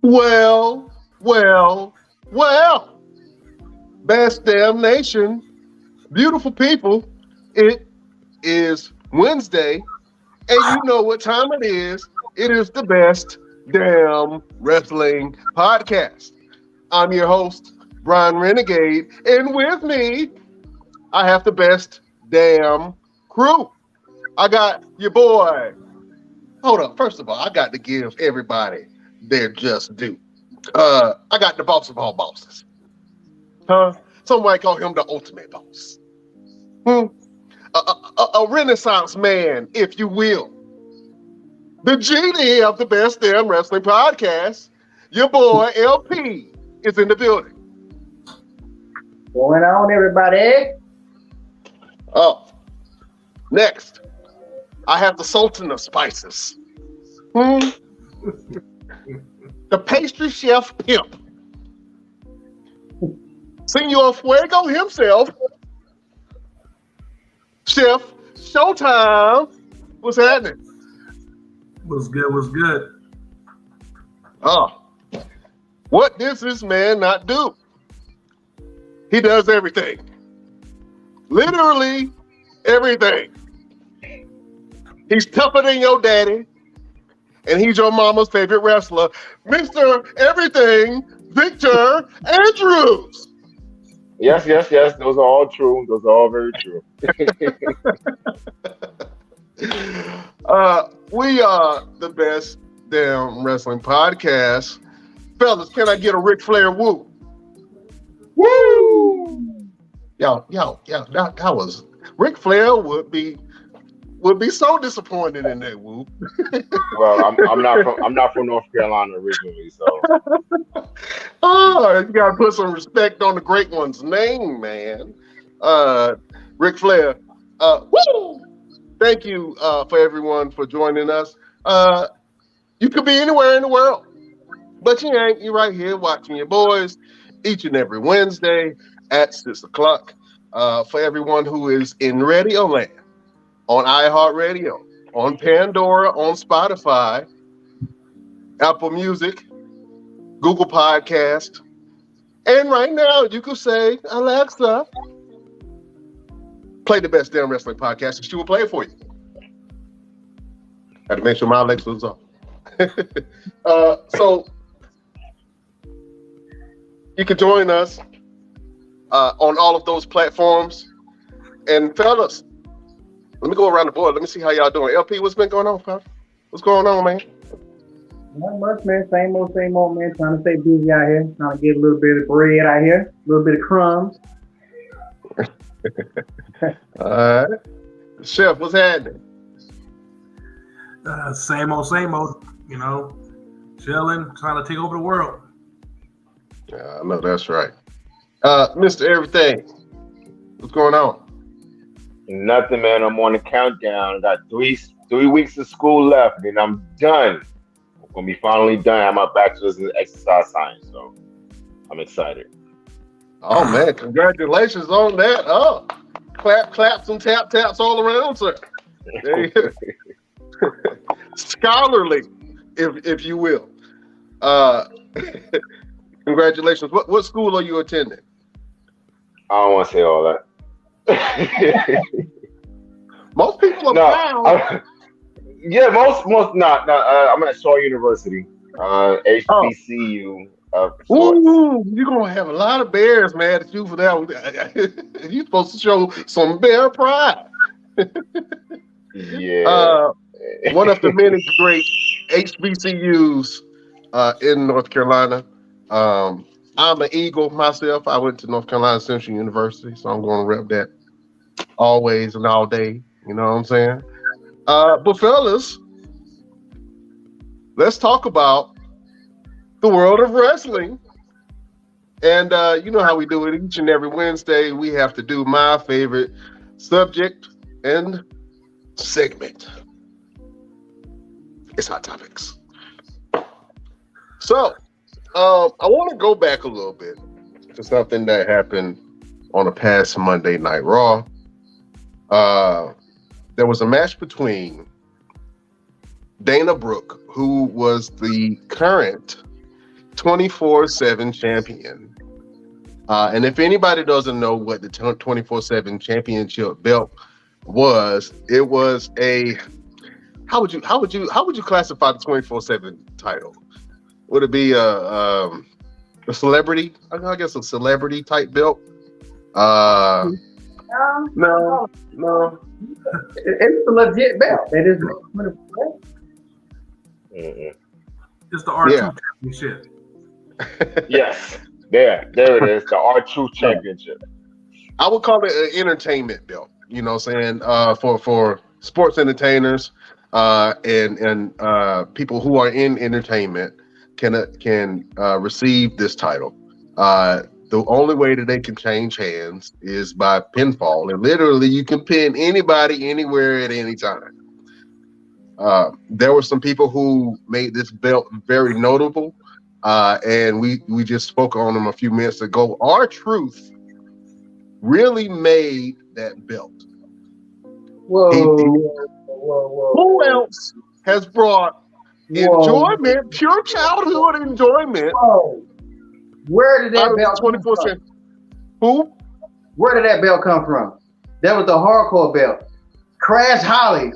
Well, well, well, best damn nation, beautiful people. It is Wednesday, and you know what time it is. It is the best damn wrestling podcast. I'm your host, Brian Renegade, and with me, I have the best damn crew. I got your boy. Hold up. First of all, I got to give everybody their just due. I got the boss of all bosses. Huh? Somebody call him the ultimate boss. Hmm? A Renaissance man, if you will. The GD of the best damn wrestling podcast. Your boy LP is in the building. Going on, everybody? Oh, next, I have the Sultan of Spices. Hmm? The pastry chef pimp. Senor Fuego himself. Chef Showtime. What's happening? What's good? What's good? Oh, what does this man not do? He does everything. Literally everything. He's tougher than your daddy, and he's your mama's favorite wrestler, Mr. Everything, Victor Andrews. Yes. Those are all true. Those are all very true. We are the best damn wrestling podcast. Fellas, can I get a Ric Flair woo? Woo! Yo, that was Ric Flair would be so disappointed in that woo. Well, I'm not from North Carolina originally, so Oh, you gotta put some respect on the great one's name, man. Ric Flair. Woo! Thank you for everyone for joining us. You could be anywhere in the world, but you ain't. You're right here watching your boys each and every Wednesday at 6 o'clock. For everyone who is in Radio Land, on iHeartRadio, on Pandora, on Spotify, Apple Music, Google Podcast, and right now you could say, Alexa, play the best damn wrestling podcast, and she will play it for you. Had to make sure my Alexa was off. So you can join us on all of those platforms. And fellas, let me go around the board. Let me see how y'all doing. LP, what's been going on, pal? What's going on, man? Not much, man. Same old, man. Trying to stay busy out here. Trying to get a little bit of bread out here. A little bit of crumbs. All right. Chef, what's happening? Same old. You know, chilling, trying to take over the world. I know that's right. Mr. Everything, what's going on? nothing, man. I'm on the countdown. I got three weeks of school left, and I'm done. I'm gonna be finally done. I have my bachelor's in exercise science, so I'm excited. Oh man, congratulations on that. Oh, claps and taps all around, sir. Scholarly, if you will. Congratulations. What school are you attending? I don't want to say all that. Most people are proud. Yeah, most not. I'm at Shaw University, HBCU. Ooh, you're gonna have a lot of bears mad at you for that one. You're supposed to show some bear pride. Yeah. One of the many great HBCUs in North Carolina. I'm an Eagle myself. I went to North Carolina Central University, so I'm going to rep that always and all day. You know what I'm saying? But fellas, let's talk about the world of wrestling. And you know how we do it each and every Wednesday. We have to do my favorite subject and segment. It's Hot Topics. So, I want to go back a little bit to something that happened on a past Monday Night Raw. There was a match between Dana Brooke, who was the current 24/7 champion. And if anybody doesn't know what the 24/7 championship belt was, it was a how would you classify the 24/7 title? Would it be a celebrity? I guess a celebrity type belt. No. It's a legit belt. It is. It's the R2 Yeah. championship. Yes. There it is. The R-Truth Championship. I would call it an entertainment belt. You know what I'm saying? For sports entertainers and people who are in entertainment can receive this title. The only way that they can change hands is by pinfall, and literally you can pin anybody anywhere at any time. There were some people who made this belt very notable, and we just spoke on them a few minutes ago. R-Truth really made that belt. Whoa. Who else has brought enjoyment, pure childhood enjoyment? Whoa. Where did that belt come 24/7? from? Who? Where did that belt come from? That was the hardcore belt. Crash Holly,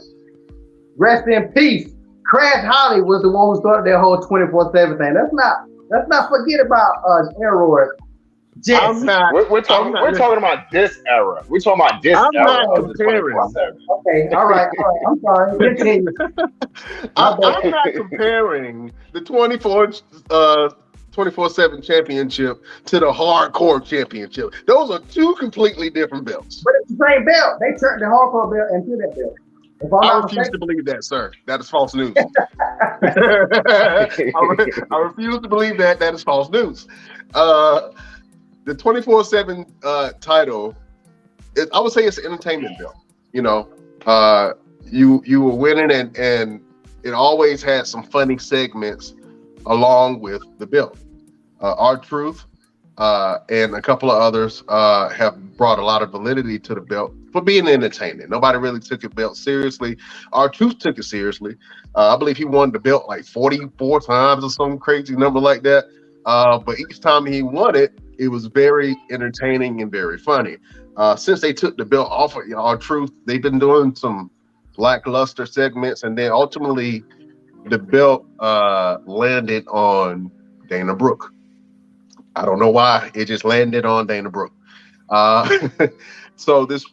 rest in peace. Crash Holly was the one who started that whole 24/7 thing. Let's not forget about Error. I'm not. We're talking about this era. We're talking about this I'm era not of the comparing. 24/7. Okay, all right. I'm sorry. Continue. I'm not comparing the 24/7 championship to the hardcore championship. Those are two completely different belts. But it's the same belt. They turned the hardcore belt into that belt. If I'm I not refuse mistaken. to believe that, sir. That is false news. I refuse to believe that. That is false news. The 24/7 title, I would say it's an entertainment belt. You know, you were winning, and it always had some funny segments along with the belt. R-Truth and a couple of others have brought a lot of validity to the belt for being entertaining. Nobody really took the belt seriously. R-Truth took it seriously. I believe he won the belt like 44 times or some crazy number like that. But each time he won it, it was very entertaining and very funny. Since they took the belt off of R-Truth, they've been doing some lackluster segments, and then ultimately the belt landed on Dana Brooke. I don't know why. It just landed on Dana Brooke. So this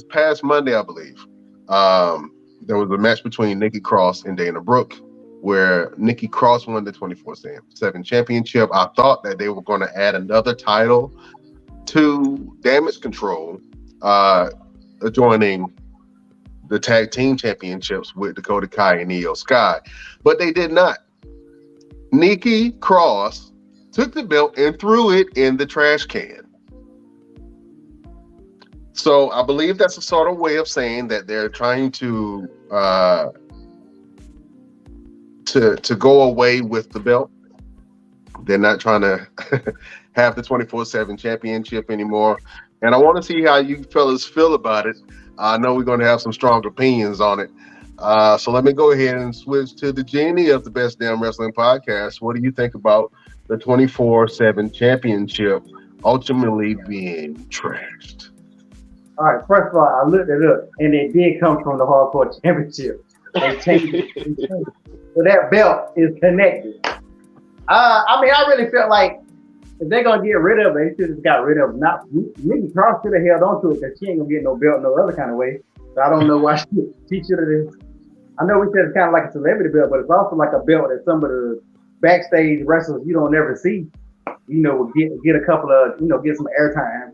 past Monday, I believe, there was a match between Nikki Cross and Dana Brooke, where Nikki Cross won the 24/7 championship. I thought that they were going to add another title to Damage Control, joining the tag team championships with Dakota Kai and Io Sky, but they did not. Nikki Cross took the belt and threw it in the trash can. So I believe that's a sort of way of saying that they're trying to go away with the belt. They're not trying to have the 24/7 championship anymore. And I want to see how you fellas feel about it. I know we're going to have some strong opinions on it. So let me go ahead and switch to the genie of the Best Damn Wrestling Podcast. What do you think about the 24/7 championship ultimately being trashed? All right, first of all, I looked it up, and it did come from the Hardcore Championship. They changed it. So that belt is connected. I mean, I really felt like if they're going to get rid of it, they should have got rid of it. Nikki Cross should have held on to it because she ain't going to get no belt no other kind of way. So I don't know why she should have. I know we said it's kind of like a celebrity belt, but it's also like a belt that some of the backstage wrestlers you don't ever see, will get a couple of, get some airtime,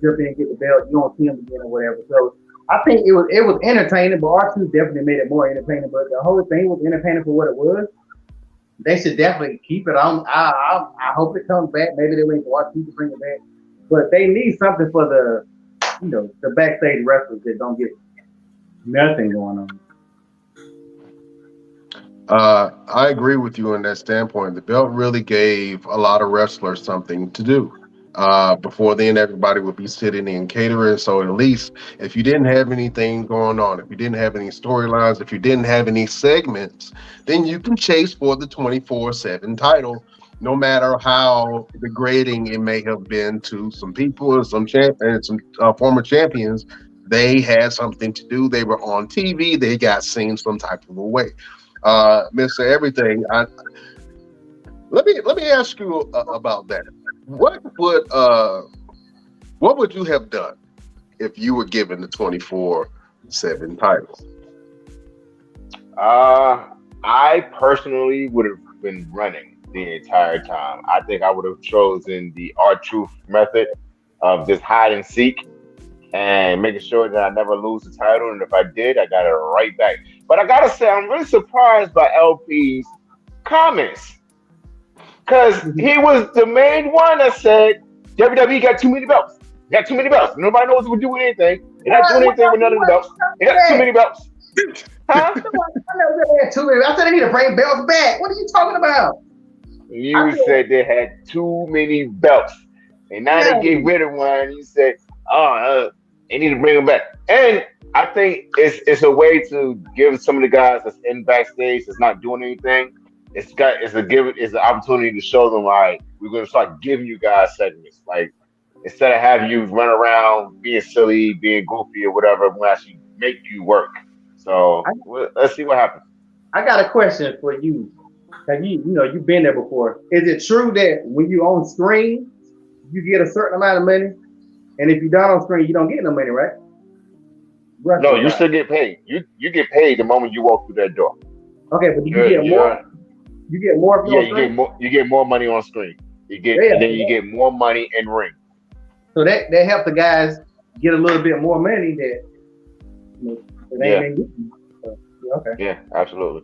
jump in and get the belt. You don't see them again or whatever. So I think it was entertaining, but R2 definitely made it more entertaining. But the whole thing was entertaining for what it was. They should definitely keep it on. I hope it comes back. Maybe they wait for R2 to bring it back. But they need something for the backstage wrestlers that don't get nothing going on. I agree with you on that standpoint. The belt really gave a lot of wrestlers something to do. Before then, everybody would be sitting in catering. So at least if you didn't have anything going on, if you didn't have any storylines, if you didn't have any segments, then you can chase for the 24/7 title no matter how degrading it may have been to some people and some former champions, they had something to do. They were on TV. They got seen some type of a way. Mr. Everything, let me ask you about that. What would you have done if you were given the 24/7 title? I personally would have been running the entire time. I think I would have chosen the R-Truth method of just hide and seek and making sure that I never lose the title. And if I did, I got it right back. But I gotta say, I'm really surprised by LP's comments because he was the main one that said WWE got too many belts. Got too many belts. Nobody knows what to do with anything. They're not doing anything with none of the belts. They got too many belts. Huh? I never had too many. I said they need to bring belts back. What are you talking about? You said they had too many belts, and now they get rid of one. You said, "Oh, they need to bring them back." And I think it's a way to give some of the guys that's in backstage that's not doing anything. It's an opportunity to show them, all right, we're gonna start giving you guys segments. Like instead of having you run around being silly, being goofy or whatever, we'll actually make you work. So let's see what happens. I got a question for you. Have you've been there before? Is it true that when you on screen, you get a certain amount of money, and if you're not on screen, you don't get no money, right? No, you still get paid. You get paid the moment you walk through that door. Okay, but you get more. You get more. Yeah, you get more money on screen. You get more money in ring. So that helps the guys get a little bit more money that okay. Yeah, absolutely.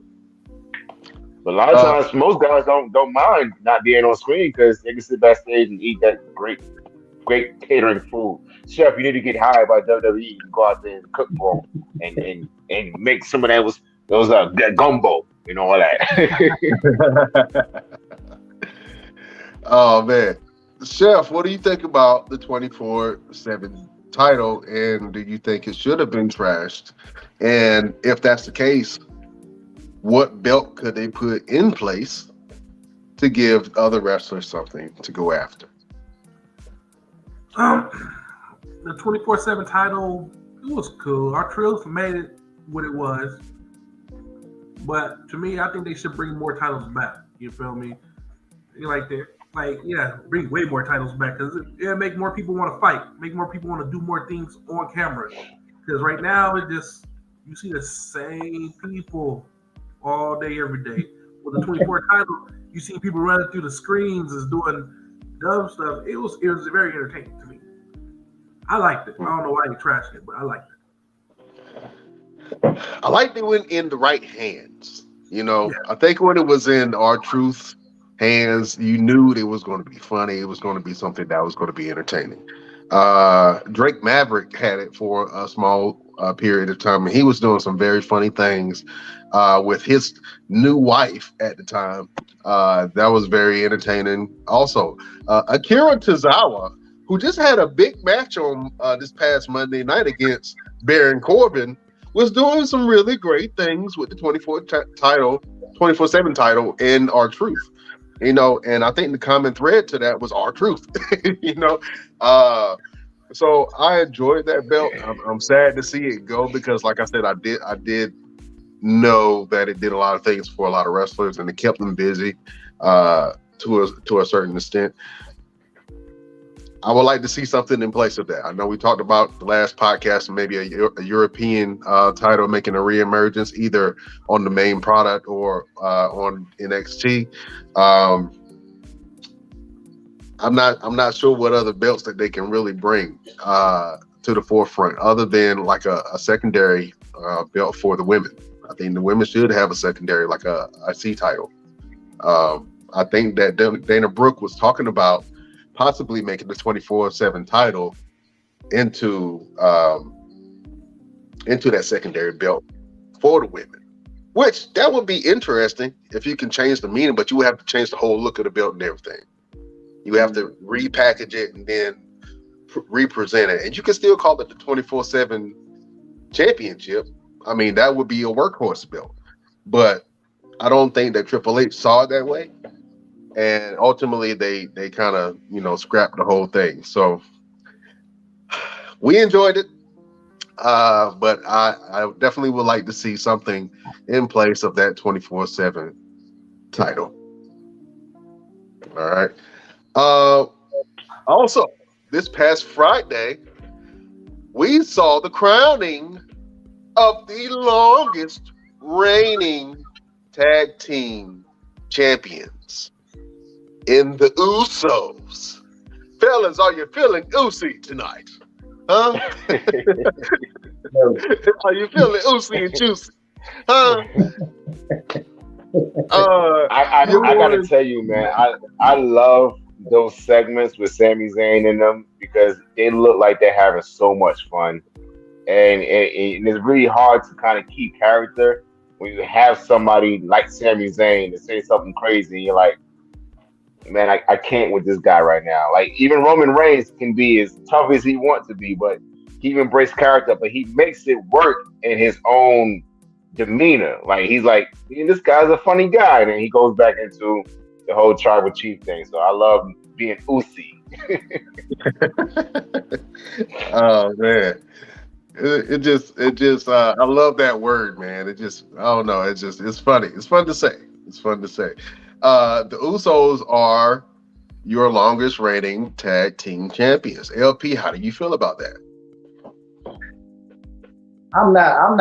But a lot of times, most guys don't mind not being on screen because they can sit backstage and eat that great catering food. Chef, you need to get hired by WWE and go out there and cook for them and make some of that gumbo, all that. Oh man, Chef, what do you think about the 24/7 title, and do you think it should have been trashed? And if that's the case, what belt could they put in place to give other wrestlers something to go after? The 24/7 title, it was cool. R-Truth made it what it was. But to me, I think they should bring more titles back. You feel me? Bring way more titles back because it'll make more people want to fight, make more people want to do more things on camera. Because right now, you see the same people all day, every day. With the 24 title, you see people running through the screens is doing dumb stuff. It was very entertaining to me. I liked it. I don't know why they trashed it, but I liked it. I liked it when in the right hands. I think when it was in R-Truth hands, you knew it was going to be funny. It was going to be something that was going to be entertaining. Drake Maverick had it for a small period of time, and he was doing some very funny things with his new wife at the time. That was very entertaining. Also, Akira Tozawa, who just had a big match on this past Monday night against Baron Corbin, was doing some really great things with the 24/7 title in R-Truth. And I think the common thread to that was R-Truth. So I enjoyed that belt. I'm sad to see it go because, like I said, I did know that it did a lot of things for a lot of wrestlers and it kept them busy to a certain extent. I would like to see something in place of that. I know we talked about the last podcast, maybe a European title making a reemergence, either on the main product or on NXT. I'm not sure what other belts that they can really bring to the forefront, other than like a secondary belt for the women. I think the women should have a secondary, like a IC title. I think that Dana Brooke was talking about possibly making the 24/7 title into that secondary belt for the women, which that would be interesting if you can change the meaning, but you would have to change the whole look of the belt and everything. You have to repackage it and then represent it, and you can still call it the 24/7 championship. I mean, that would be a workhorse belt, but I don't think that Triple H saw it that way. and ultimately they kind of scrapped the whole thing. So we enjoyed it, but I definitely would like to see something in place of that 24/7 title. All right. Uh, Also, this past Friday, we saw the crowning of the longest reigning tag team champions in the Usos. Fellas, are you feeling Usi tonight? Huh? No. Are you feeling Usi and juicy? Huh? I gotta tell you, man, I love those segments with Sami Zayn in them because they look like they're having so much fun, and it's really hard to kind of keep character when you have somebody like Sami Zayn to say something crazy. And you're like, man, I can't with this guy right now. Like even Roman Reigns can be as tough as he wants to be, but he embraces character, but he makes it work in his own demeanor. Like he's like, this guy's a funny guy, and then he goes back into the whole tribal chief thing. So I love being Usi. Oh man, it just I love that word, man. It just I don't know. It's funny. It's fun to say. It's fun to say. The Usos are your longest reigning tag team champions. LP, how do you feel about that? I'm not all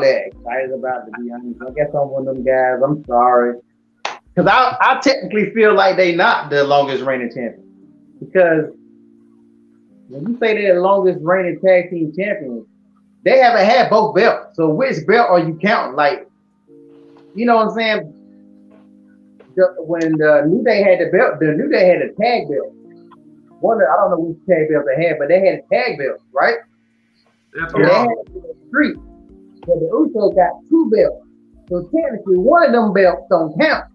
that excited about it, to be honest. I guess I'm one of them guys. I'm sorry. Because I technically feel like they not the longest reigning champion. Because when you say they're the longest reigning tag team champions, they haven't had both belts. So which belt are you counting? Like, you know what I'm saying? When the New Day had the belt, the New Day had a tag belt. I don't know which tag belt they had, but they had a tag belt, right? That's And they had wrong. a street. So the Usos got two belts. So technically, one of them belts don't count.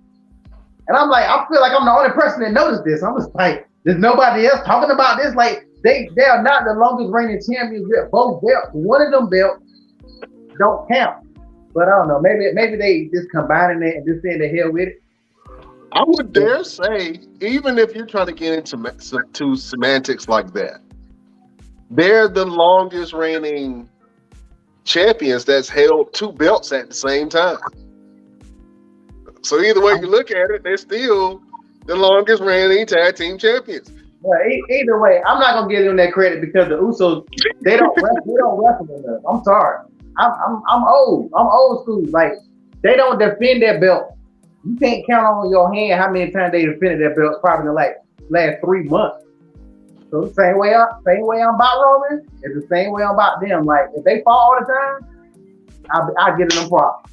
And I'm like, I feel like I'm the only person that noticed this. I'm just like, there's nobody else talking about this. Like, they are not the longest reigning champions with both belts. One of them belts don't count. But I don't know. Maybe they just combining it and just saying the hell with it. I would dare say, even if you're trying to get into to semantics like that, they're the longest reigning champions that's held two belts at the same time. So either way you look at it, they're still the longest reigning tag team champions. Well, either way, I'm not gonna give them that credit because the Usos they don't wrestle enough. I'm sorry. I'm old. I'm old school. Like they don't defend their belt. You can't count on your hand how many times they defended their belts probably in the last 3 months. So the same way I'm about Roman, it's the same way I'm about them. Like if they fall all the time, I'll give them problems.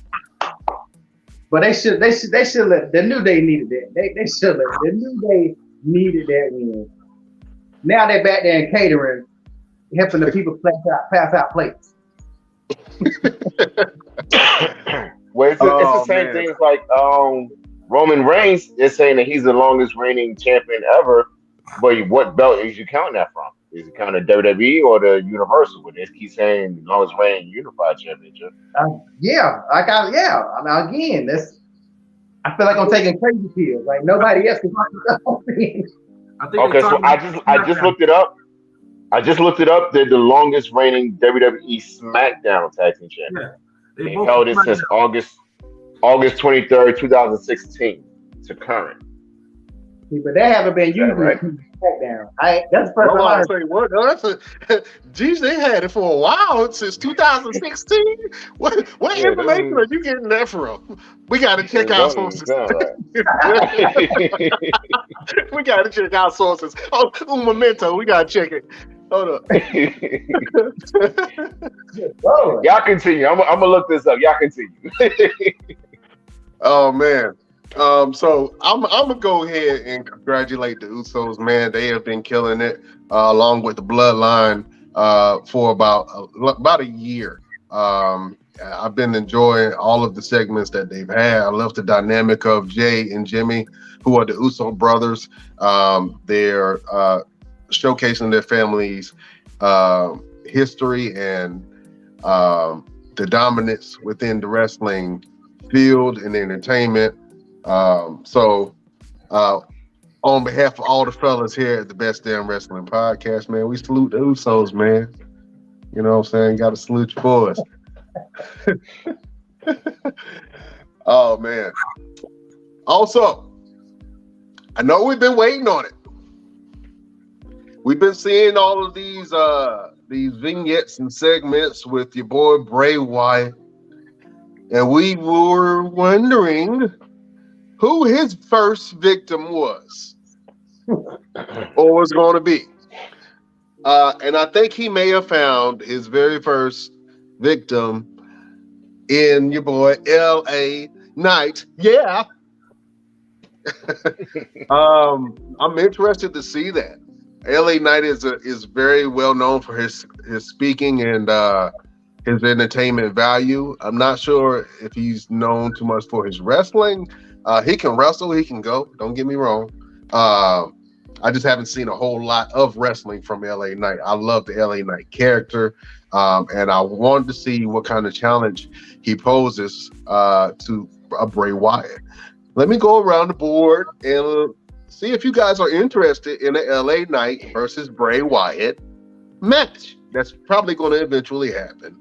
But they should let the New Day needed that. They should let the New Day needed that win. Now they're back there in catering, helping the people pass out plates. Well, it's the same thing as like Roman Reigns is saying that he's the longest reigning champion ever, but what belt is you counting that from? Is it counting the WWE or the Universal? But they keep saying longest reigning unified championship. I mean, again, I feel like I'm taking crazy pills. Like nobody else can talk I think Okay, so I just looked it up. They're the longest reigning WWE SmackDown Tag Team Champion. Yeah, They held it since August 23rd, 2016 to current. but they haven't been using right? SmackDown. That's the first Hold time I on, heard. say what? No, geez, they had it for a while since 2016. What Yeah, information are you getting that from? We got to check our sources. We got to check our sources. Oh, un momento, we got to check it. Hold up. Whoa. Y'all continue. I'm gonna look this up. Y'all continue. Oh man. So I'm gonna go ahead and congratulate the Usos, man. They have been killing it, along with the Bloodline, for about a year. I've been enjoying all of the segments that they've had. I love the dynamic of Jay and Jimmy, who are the Uso brothers. They're showcasing their family's history and the dominance within the wrestling field and entertainment. So, on behalf of all the fellas here at the Best Damn Wrestling Podcast, man, we salute the Usos, man. You know what I'm saying? Got to salute your boys. Oh man. Also, I know we've been waiting on it. We've been seeing all of these vignettes and segments with your boy Bray Wyatt, and we were wondering who his first victim was or was going to be. And I think he may have found his very first victim in your boy L.A. Knight. Yeah. I'm interested to see that. L.A. Knight is very well known for his speaking and his entertainment value. I'm not sure if he's known too much for his wrestling. He can wrestle, he can go. Don't get me wrong. I just haven't seen a whole lot of wrestling from L.A. Knight. I love the L.A. Knight character, and I wanted to see what kind of challenge he poses to Bray Wyatt. Let me go around the board and see if you guys are interested in the L.A. Knight versus Bray Wyatt match. That's probably going to eventually happen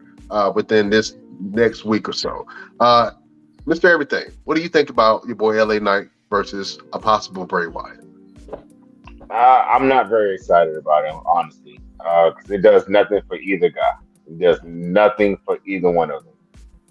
within this next week or so. Mr. Everything, what do you think about your boy L.A. Knight versus a possible Bray Wyatt? I'm not very excited about him, honestly, because it does nothing for either guy. It does nothing for either one of them.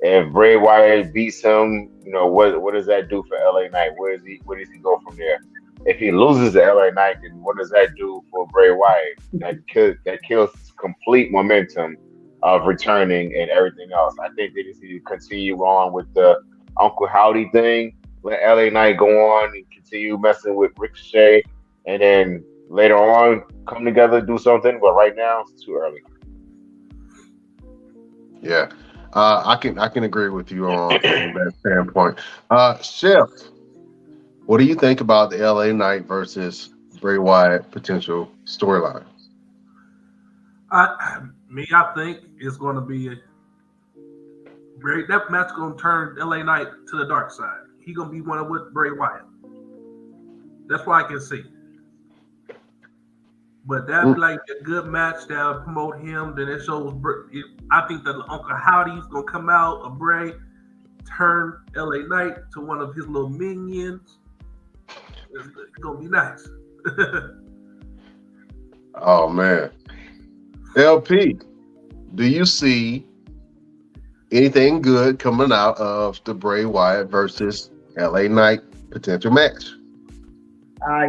If Bray Wyatt beats him, what does that do for LA Knight? Where does he go from there? If he loses to LA Knight, then what does that do for Bray Wyatt? That kills complete momentum of returning and everything else. I think they just need to continue on with the Uncle Howdy thing. Let LA Knight go on and continue messing with Ricochet, and then later on come together, do something. But right now, it's too early. Yeah. I can agree with you on that standpoint. Chef, what do you think about the LA Knight versus Bray Wyatt potential storyline? I think it's going to be that match going to turn LA Knight to the dark side. He's going to be one with Bray Wyatt. That's what I can see. But that'd be like a good match that'll promote him. Then it shows. I think that Uncle Howdy's gonna come out of Bray, turn LA Knight to one of his little minions. It's gonna be nice. Oh man, LP, do you see anything good coming out of the Bray Wyatt versus LA Knight potential match?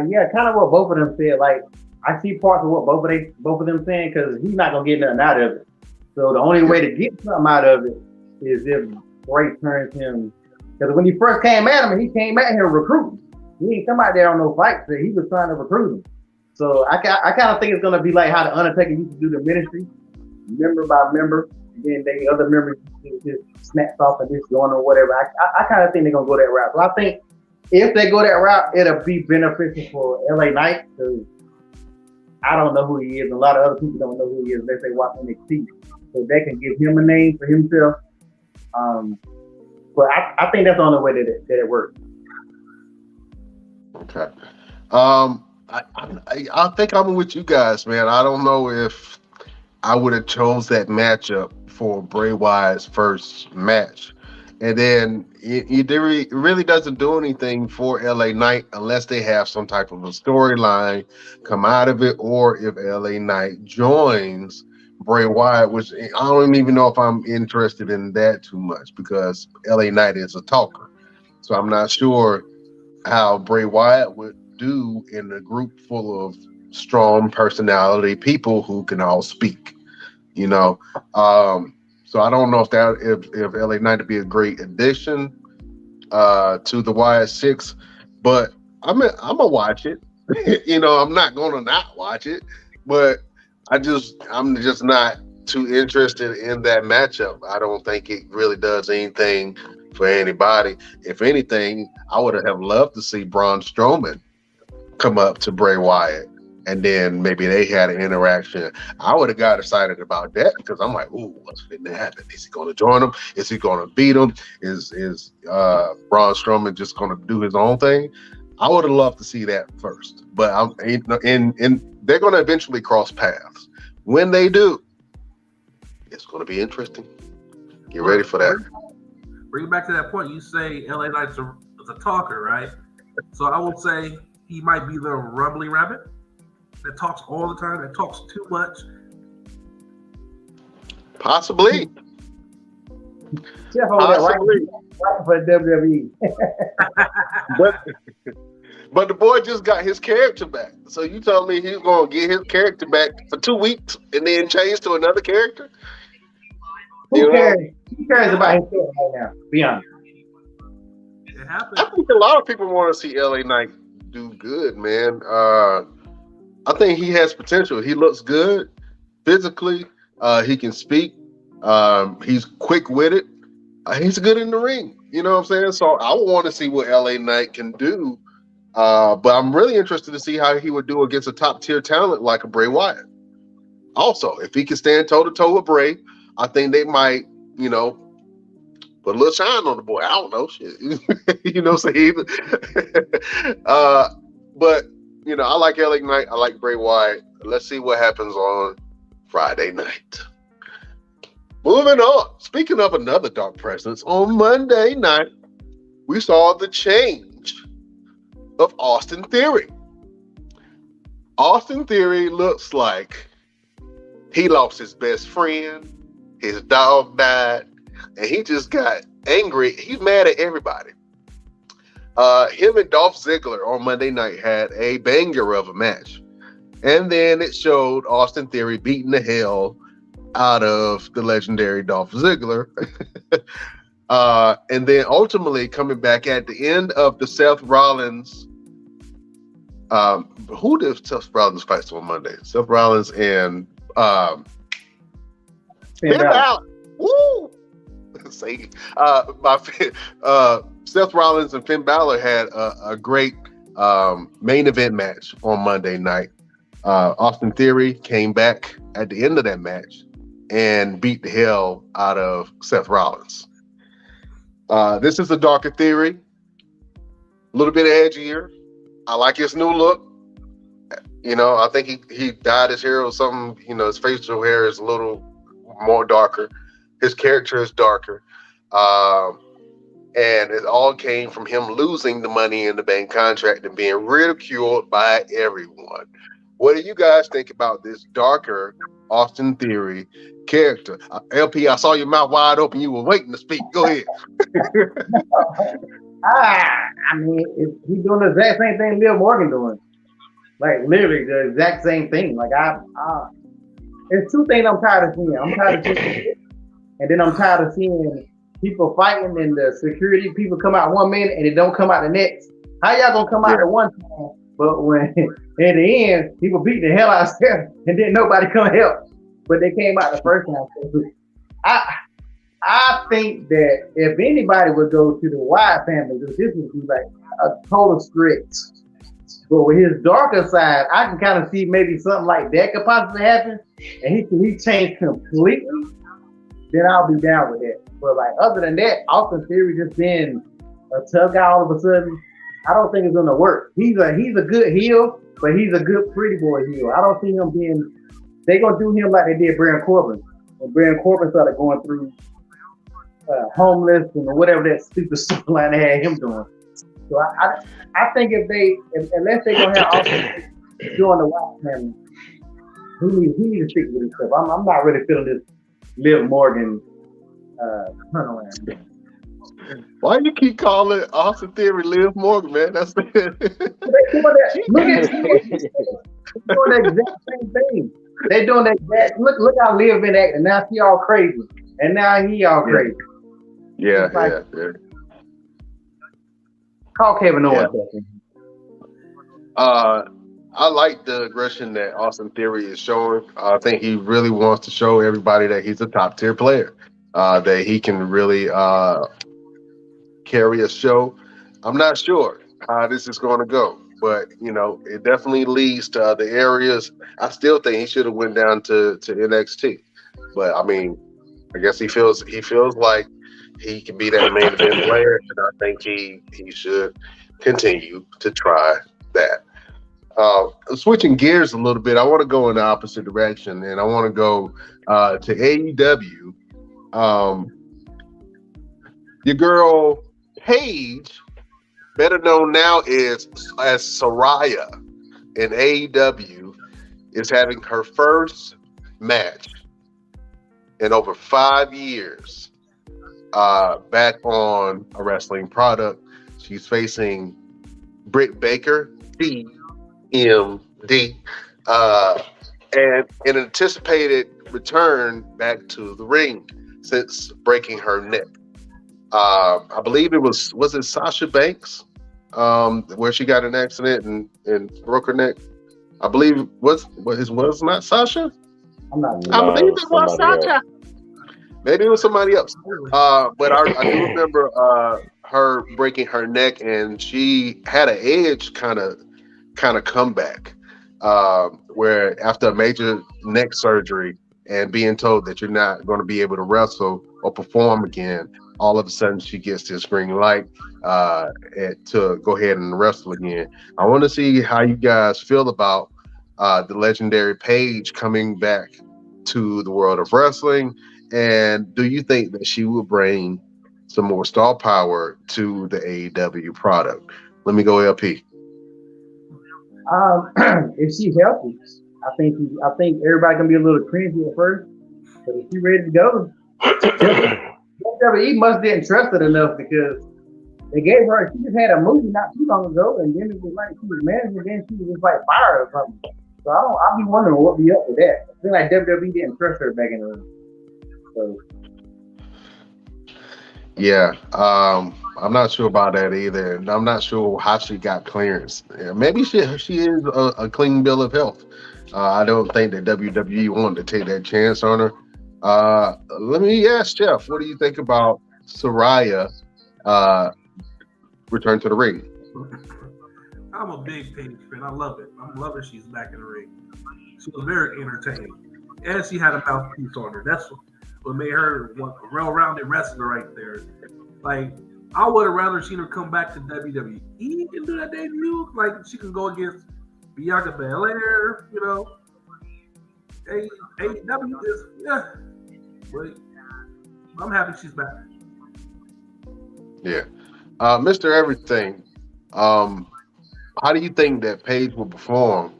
Yeah, kind of what both of them said. Like, I see parts of what both of them saying, because he's not gonna get nothing out of it. So the only way to get something out of it is if Bray turns him. Because when he first came at him, he came at him recruiting. He didn't come out there on no fight. So he was trying to recruit him. So I kind of think it's gonna be like how the Undertaker used to do the ministry, member by member. And then the other members just snaps off and just going or whatever. I kind of think they're gonna go that route. So I think if they go that route, it'll be beneficial for LA Knight, because I don't know who he is. A lot of other people don't know who he is unless they watch NXT. So they can give him a name for himself. But I think that's the only way that it works. Okay. I think I'm with you guys, man. I don't know if I would have chose that matchup for Bray Wyatt's first match. And then it really doesn't do anything for LA Knight unless they have some type of a storyline come out of it, or if LA Knight joins Bray Wyatt, which I don't even know if I'm interested in that too much, because LA Knight is a talker. So I'm not sure how Bray Wyatt would do in a group full of strong personality people who can all speak, So I don't know if LA Knight would be a great addition to the Wyatt Six, but I'm gonna watch it. I'm not gonna not watch it, but I'm just not too interested in that matchup. I don't think it really does anything for anybody. If anything, I would have loved to see Braun Strowman come up to Bray Wyatt and then maybe they had an interaction. I would have got excited about that because I'm like, ooh, what's going to happen? Is he going to join him? Is he going to beat him? Is Braun Strowman just going to do his own thing? I would have loved to see that first, but they're going to eventually cross paths. When they do, it's going to be interesting. Get ready for that. Bring it back to that point. You say LA Knight's a talker, right? So I would say he might be the rumbly rabbit that talks all the time, that talks too much. Possibly. Jeff over there right for WWE. But the boy just got his character back. So you tell me he's going to get his character back for 2 weeks and then change to another character? Who cares? Who cares about his character right now? Be honest. It happens. I think a lot of people want to see LA Knight do good, man. I think he has potential. He looks good physically. He can speak. He's quick-witted. He's good in the ring. You know what I'm saying? So I want to see what LA Knight can do. But I'm really interested to see how he would do against a top-tier talent like a Bray Wyatt. Also, if he can stand toe-to-toe with Bray, I think they might, put a little shine on the boy. I don't know. Shit. You know what I'm saying? But, I like LA Knight. I like Bray Wyatt. Let's see what happens on Friday night. Moving on. Speaking of another dark presence, on Monday night, we saw the change of Austin Theory. Austin Theory looks like he lost his best friend, his dog died, and he just got angry. He's mad at everybody. Him and Dolph Ziggler on Monday night had a banger of a match. And then it showed Austin Theory beating the hell out of the legendary Dolph Ziggler. And then ultimately coming back at the end of the Seth Rollins. Who did Seth Rollins fight on Monday? Seth Rollins and Finn Balor. Woo! Say, Seth Rollins and Finn Balor had a great main event match on Monday night. Austin Theory came back at the end of that match and beat the hell out of Seth Rollins. This is a darker Theory, a little bit edgier. I like his new look. I think he dyed his hair or something. His facial hair is a little more darker. His character is darker. And it all came from him losing the Money in the Bank contract and being ridiculed by everyone. What do you guys think about this darker Austin Theory character? LP, I saw your mouth wide open. You were waiting to speak. Go ahead. I mean, he's doing the exact same thing Liv Morgan doing. Like, literally the exact same thing. Like, there's two things I'm tired of seeing. I'm tired of seeing, and then I'm tired of seeing people fighting and the security people come out 1 minute and it don't come out the next. How y'all gonna come out at one time, but when at the end people beat the hell out of Seth and then nobody come help, but they came out the first time. I think that if anybody would go to the Wyatt family, this would be like a total stretch. But with his darker side, I can kind of see maybe something like that could possibly happen, and he changed completely. Then I'll be down with that. But like other than that, Austin Theory just being a tough guy all of a sudden, I don't think it's gonna work. He's a good heel, but he's a good pretty boy heel. I don't see him being. They gonna do him like they did Baron Corbin. When Baron Corbin started going through homeless and whatever that stupid storyline they had him doing. So I think unless they gonna have Austin join the Wyatt family, he need to stick with himself. I'm not really feeling this Liv Morgan turnaround. Why you keep calling Austin Theory Liv Morgan, man? That's Look at doing the exact same thing. They doing that exact. Look how Liv been acting. Now she all crazy, and now he all crazy. Yeah. Call Kevin Owens. I like the aggression that Austin Theory is showing. I think he really wants to show everybody that he's a top tier player, that he can really carry a show. I'm not sure how this is going to go. but it definitely leads to other areas. I still think he should have went down to NXT, but I mean, I guess he feels like he can be that main event player, and I think he should continue to try that. Switching gears a little bit, I want to go in the opposite direction, and I want to go to AEW. Um, your girl Paige, better known now as Saraya in AEW, is having her first match in over 5 years back on a wrestling product. She's facing Britt Baker, DMD, and an anticipated return back to the ring since breaking her neck. I believe it was it Sasha Banks, where she got an accident and broke her neck. I believe it was not Sasha. I'm not. I believe it was somebody Sasha. Maybe it was somebody else. But I do remember her breaking her neck, and she had an Edge kind of comeback, where after a major neck surgery and being told that you're not going to be able to wrestle or perform again, all of a sudden she gets this green light to go ahead and wrestle again. I want to see how you guys feel about the legendary Paige coming back to the world of wrestling, and do you think that she will bring some more star power to the AEW product? Let me go LP. If she's healthy, I think everybody gonna be a little cringy at first, but if she's ready to go, WWE must didn't trust it enough because they gave her. She just had a movie not too long ago, and then it was like she was managing, and then she was just like fired or something. So I'll be wondering what be up with that. I feel like WWE didn't trust her back in the room. So. Yeah, I'm not sure about that either, and I'm not sure how she got clearance. Yeah, maybe she is a clean bill of health. I don't think that WWE wanted to take that chance on her. Let me ask Jeff, what do you think about Saraya return to the ring? I'm a big Paige fan. I love it. I'm loving she's back in the ring. She was very entertaining, and she had a mouthpiece on her. That's what made her a well-rounded wrestler right there. Like, I would have rather seen her come back to WWE and do that debut. Like, she can go against Bianca Belair, AEW is, but I'm happy she's back. Yeah. Mr. Everything, how do you think that Paige will perform?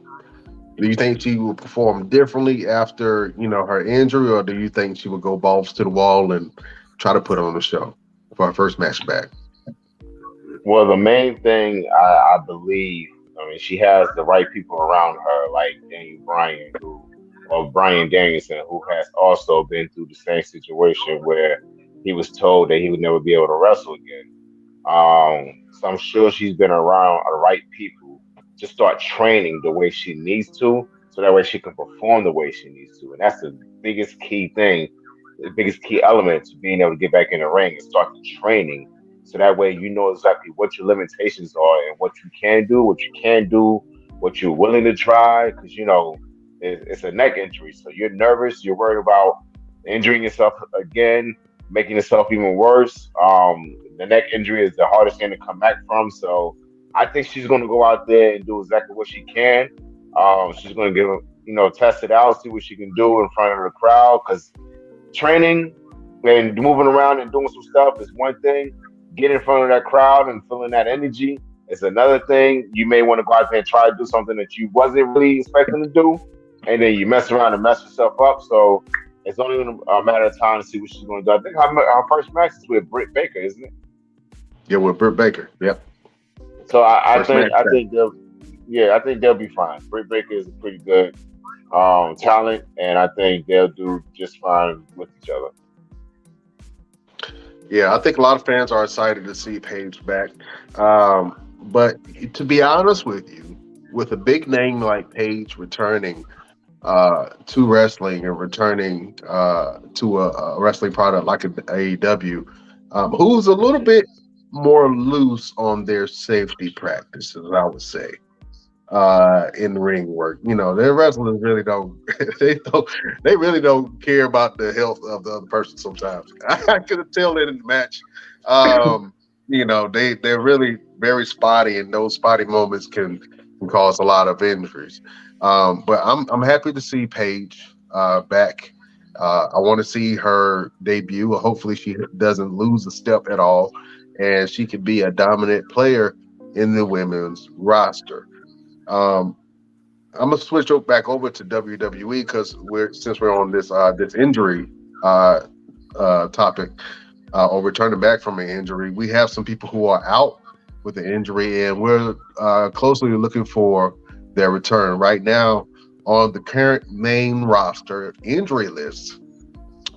Do you think she will perform differently after, her injury, or do you think she will go balls to the wall and try to put on the show for her first match back? Well, the main thing I believe, she has the right people around her, like Daniel Bryan, or Bryan Danielson, who has also been through the same situation where he was told that he would never be able to wrestle again. So I'm sure she's been around the right people to start training the way she needs to, so that way she can perform the way she needs to. And that's the biggest key thing, the biggest key element to being able to get back in the ring and start the training. So that way you know exactly what your limitations are and what you can do, what you can't do, what you're willing to try. Because, it's a neck injury. So you're nervous. You're worried about injuring yourself again, making yourself even worse. The neck injury is the hardest thing to come back from. So I think she's going to go out there and do exactly what she can. She's going to test it out, see what she can do in front of the crowd. Because training and moving around and doing some stuff is one thing. Get in front of that crowd and feeling that energy is another thing. You may want to go out there and try to do something that you wasn't really expecting to do, and then you mess around and mess yourself up. So it's only a matter of time to see what she's going to do. I think our first match is with Britt Baker, isn't it? Yeah, with Britt Baker. Yep. So I think they'll be fine. Britt Baker is a pretty good talent, and I think they'll do just fine with each other. Yeah, I think a lot of fans are excited to see Paige back. But to be honest with you, with a big name like Paige returning to wrestling and returning to a wrestling product like AEW, who's a little bit more loose on their safety practices, I would say. in ring work. You know, their wrestlers really don't they really don't care about the health of the other person sometimes. I could tell it in the match. You know, they're really very spotty, and those spotty moments can cause a lot of injuries. But I'm happy to see Paige back. I want to see her debut. Hopefully, she doesn't lose a step at all, and she can be a dominant player in the women's roster. Um, I'm gonna switch back over to WWE because since we're on this injury topic, or returning back from an injury, we have some people who are out with an injury, and we're closely looking for their return. Right now, on the current main roster injury list,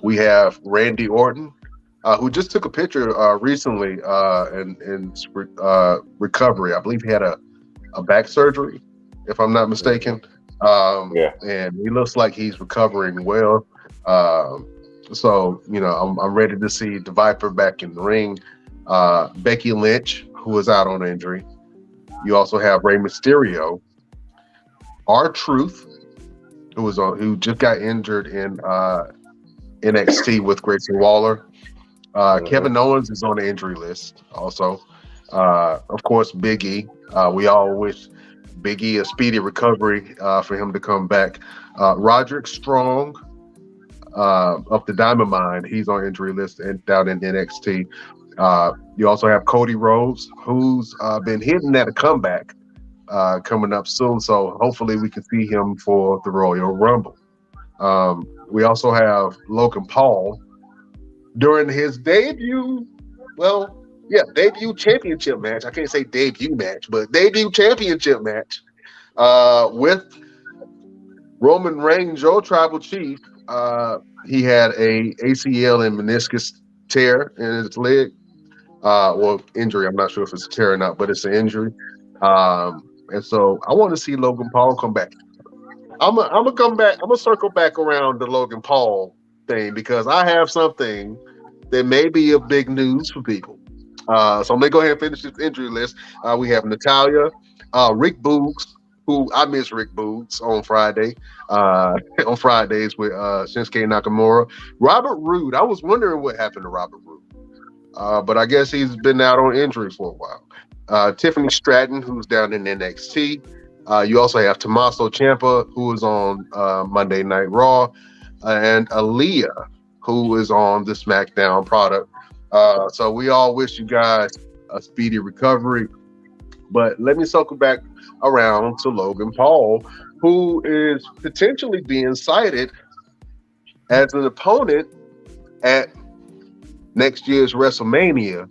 we have Randy Orton, who just took a picture recently in recovery. I believe he had a back surgery, if I'm not mistaken. Yeah. And he looks like he's recovering well. So, you know, I'm ready to see the Viper back in the ring. Becky Lynch, who is out on injury. You also have Rey Mysterio. R-Truth, who just got injured in NXT with Grayson Waller. Kevin Owens is on the injury list also. Of course, Big E. We all wish Big E a speedy recovery for him to come back. Roderick Strong of the Diamond Mine, he's on injury list and down in NXT. You also have Cody Rhodes, who's been hitting at a comeback coming up soon. So hopefully we can see him for the Royal Rumble. We also have Logan Paul during his debut. Debut championship match. I can't say debut match, but debut championship match with Roman Reigns, your tribal chief. He had a ACL and meniscus tear in his leg. Injury. I'm not sure if it's a tear or not, but it's an injury. And so I want to see Logan Paul come back. I'm gonna come back. I'm gonna circle back around the Logan Paul thing because I have something that may be of big news for people. So I'm gonna go ahead and finish this injury list. We have Natalia, Rick Boogs, who I miss Rick Boogs on Friday, on Fridays with Shinsuke Nakamura. Robert Roode. I was wondering what happened to Robert Roode, but I guess he's been out on injury for a while. Tiffany Stratton, who's down in NXT. You also have Tommaso Ciampa, who is on Monday Night Raw, and Aaliyah, who is on the SmackDown product. So we all wish you guys a speedy recovery. But let me circle back around to Logan Paul, who is potentially being cited as an opponent at next year's WrestleMania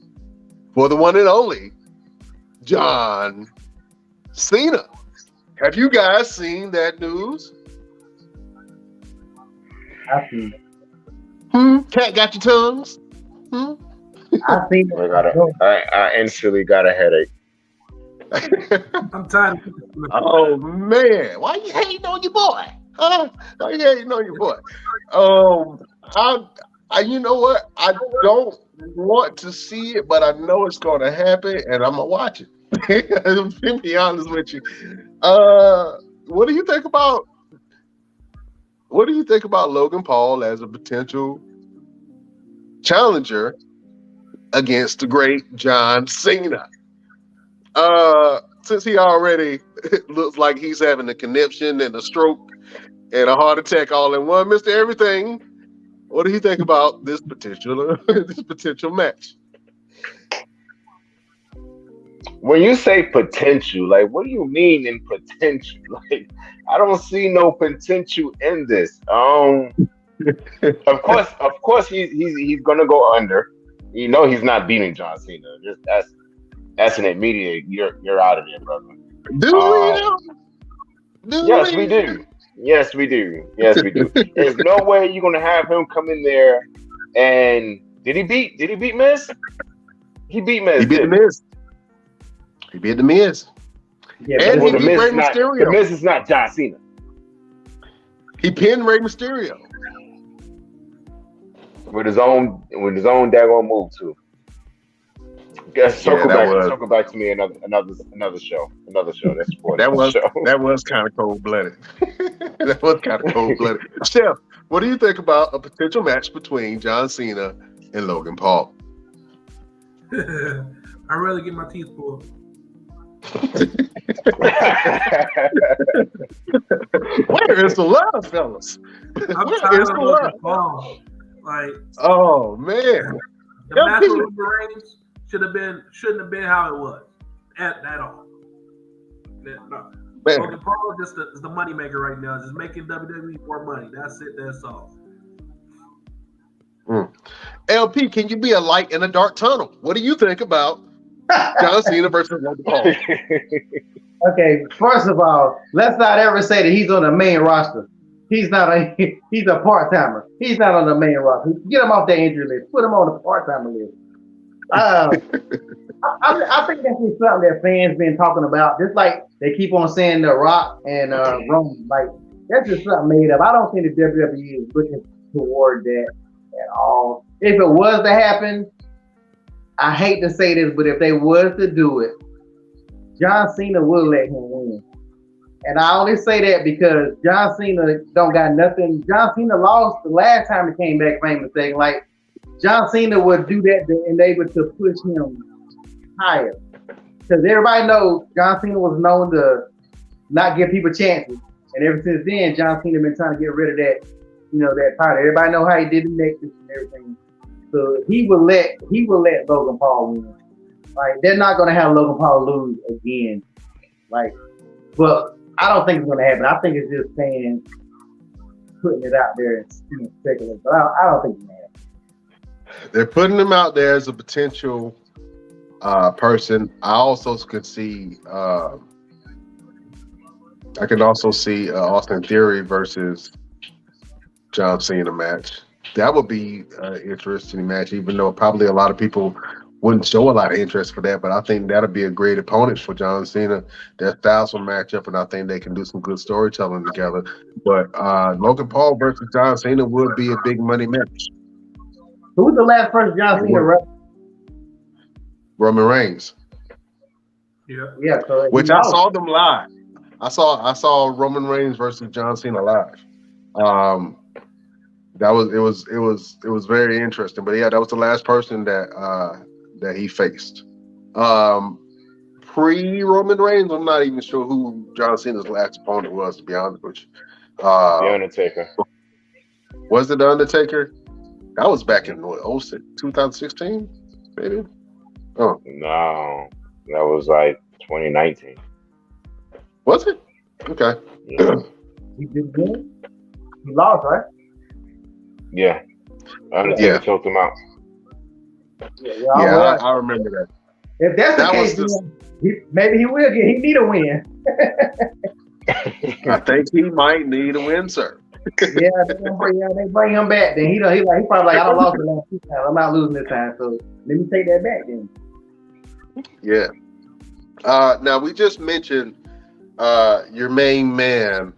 for the one and only John Cena. Have you guys seen that news? I see. Cat got your tongues? I see. I instantly got a headache. I'm tired. Oh man, why you hating on your boy? Huh? Why you hating on your boy? I you know what? I don't want to see it, but I know it's going to happen, and I'm gonna watch it. To be honest with you, what do you think about? What do you think about Logan Paul as a potential challenger against the great John Cena? Since he already looks like he's having a conniption and a stroke and a heart attack all in one, Mr. Everything, what do you think about this potential match? When you say potential, like, what do you mean in potential? Like, I don't see no potential in this. Of course, he's gonna go under. You know, he's not beating John Cena. That's an immediate. You're out of there, brother. Yes, we do. Yes, we do. There's no way you're gonna have him come in there and did he beat Miz? He beat Miz. He beat the Miz. He beat the Miz. Yeah, and he the beat Miz Rey is not, Mysterio. the Miz is not John Cena. He pinned Rey Mysterio With his own daggone move too. Yeah, circle that back. was Circle back to me another show. Another show. That's sports that was show. that was kind of cold blooded. That was kind of cold blooded. Chef, what do you think about a potential match between John Cena and Logan Paul? I'd rather get my teeth pulled. Where is the love, fellas? I'm Where tired is of the love? Logan Paul. Like Oh man, the match LP. with Roman Reigns shouldn't have been how it was at all. No. Man, Logan Paul is the money maker right now. Just making WWE more money. That's it. That's all. LP, can you be a light in a dark tunnel? What do you think about John Cena versus Logan Paul? Okay, first of all, let's not ever say that he's on the main roster. He's not he's a part-timer. He's not on the main roster. Get him off the injury list. Put him on the part-timer list. I think that's just something that fans been talking about. Just like they keep on saying The Rock and Roman. Like, that's just something made up. I don't think the WWE is looking toward that at all. If it was to happen, I hate to say this, but if they was to do it, John Cena will let him win. And I only say that because John Cena don't got nothing. John Cena lost the last time he came back, famous thing. Like, John Cena would do that to enable to push him higher. Because everybody knows John Cena was known to not give people chances. And ever since then, John Cena been trying to get rid of that, that title. Everybody know how he did the Nexus and everything. So he will let Logan Paul win. Like, they're not gonna have Logan Paul lose again. Like, but I don't think it's gonna happen. I think it's just fans putting it out there and speculating. But I don't think it's gonna happen. They're putting him out there as a potential person. I also could see. I can also see Austin Theory versus John Cena match. That would be an interesting match, even though probably a lot of people wouldn't show a lot of interest for that. But I think that'll be a great opponent for John Cena. Their styles will match up, and I think they can do some good storytelling together. But Logan Paul versus John Cena would be a big money match. Who was the last person John Cena wrestled? Roman Reigns. Yeah. So Which I saw them live. I saw Roman Reigns versus John Cena live. It was very interesting. But yeah, that was the last person that he faced. Pre-Roman Reigns, I'm not even sure who John Cena's last opponent was, to be honest with you. The Undertaker. Was it The Undertaker? That was back in 2016, maybe? Oh. No, that was like 2019. Was it? Okay. Yeah. He did good. He lost, right? Yeah. Undertaker choked him out. Yeah, I remember that. If that's the case, maybe he will get. He need a win. I think he might need a win, sir. They bring him back. Then he probably like, I don't lost the last 2 times. I'm not losing this time, so let me take that back then. Yeah. Now we just mentioned your main man,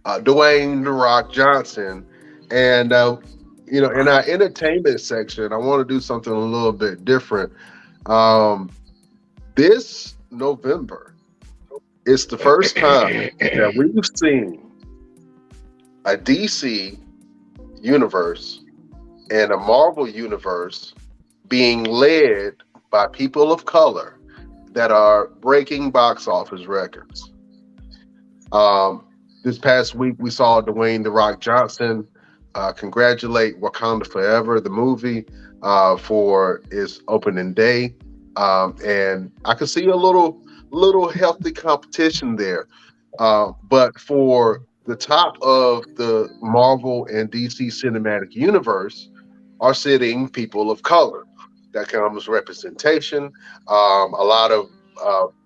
Dwayne "The Rock" Johnson, and in our entertainment section, I want to do something a little bit different. This November, it's the first time that we've seen a DC universe and a Marvel universe being led by people of color that are breaking box office records. This past week, we saw Dwayne "The Rock" Johnson congratulate Wakanda Forever, the movie, for its opening day. And I could see a little healthy competition there. But for the top of the Marvel and DC cinematic universe are sitting people of color. That comes representation. A lot of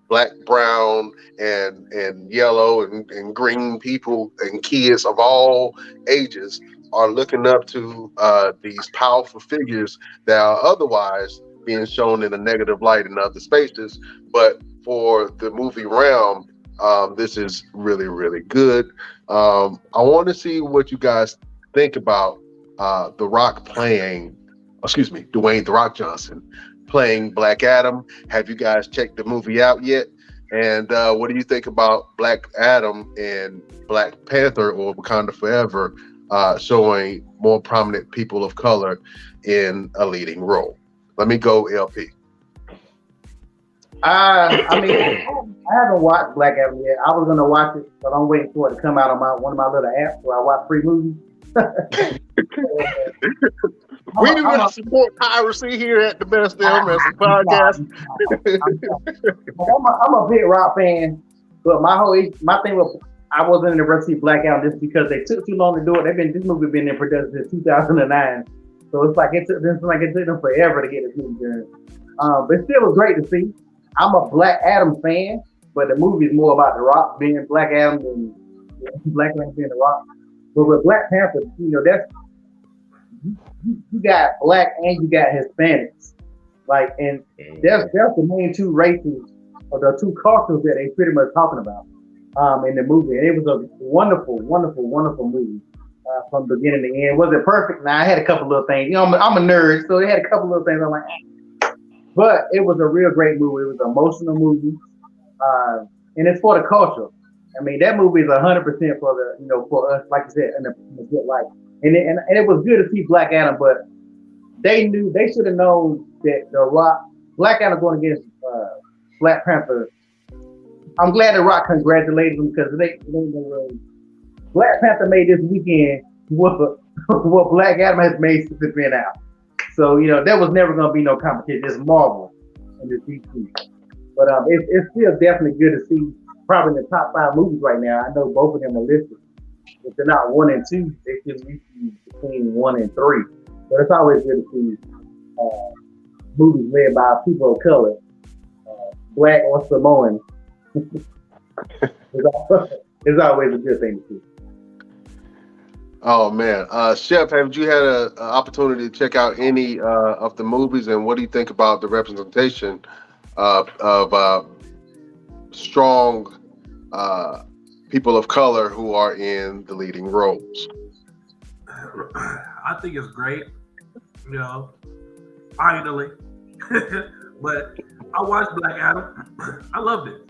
black, brown, and yellow and green people and kids of all ages are looking up to these powerful figures that are otherwise being shown in a negative light in other spaces. But for the movie realm, this is really, really good. I want to see what you guys think about Dwayne "The Rock" Johnson playing Black Adam. Have you guys checked the movie out yet? And what do you think about Black Adam and Black Panther or Wakanda Forever showing more prominent people of color in a leading role? Let me go, LP. I mean, I haven't watched Black Adam yet. I was gonna watch it, but I'm waiting for it to come out on one of my little apps where I watch free movies. We do want to support piracy here at the Best Damn Wrestling Podcast. I'm a big Rock fan, but my thing was I wasn't in the rush to see Black Adam just because they took too long to do it. This movie been in production since 2009, so it's like it took them forever to get this movie done. But still, it was great to see. I'm a Black Adam fan, but the movie is more about The Rock being Black Adam than Black Adam being The Rock. But with Black Panther, that's you got black and you got Hispanics, and that's the main two races or the two cultures that they pretty much talking about in the movie. And it was a wonderful, wonderful, wonderful movie from beginning to end. Was it perfect? Now I had a couple little things. I'm a nerd, so it had a couple little things. I'm like, but it was a real great movie. It was an emotional movie, and it's for the culture. I mean, that movie is 100% for for us, like you said, in a good light. And it was good to see Black Adam, but they should have known that The Rock, Black Adam going against Black Panther. I'm glad The Rock congratulated him because Black Panther made this weekend what Black Adam has made since it's been out. So, there was never going to be no competition. It's Marvel and the DC. But it's still definitely good to see, probably in the top 5 movies right now. I know both of them are listed. If they're not 1 and 2, they should be between 1 and 3. But it's always good to see movies led by people of color, Black or Samoan. It's always a good thing to see. Oh man, Chef, have you had an opportunity to check out any of the movies, and what do you think about the representation of strong people of color who are in the leading roles? I think it's great, finally. But I watched Black Adam. I loved it.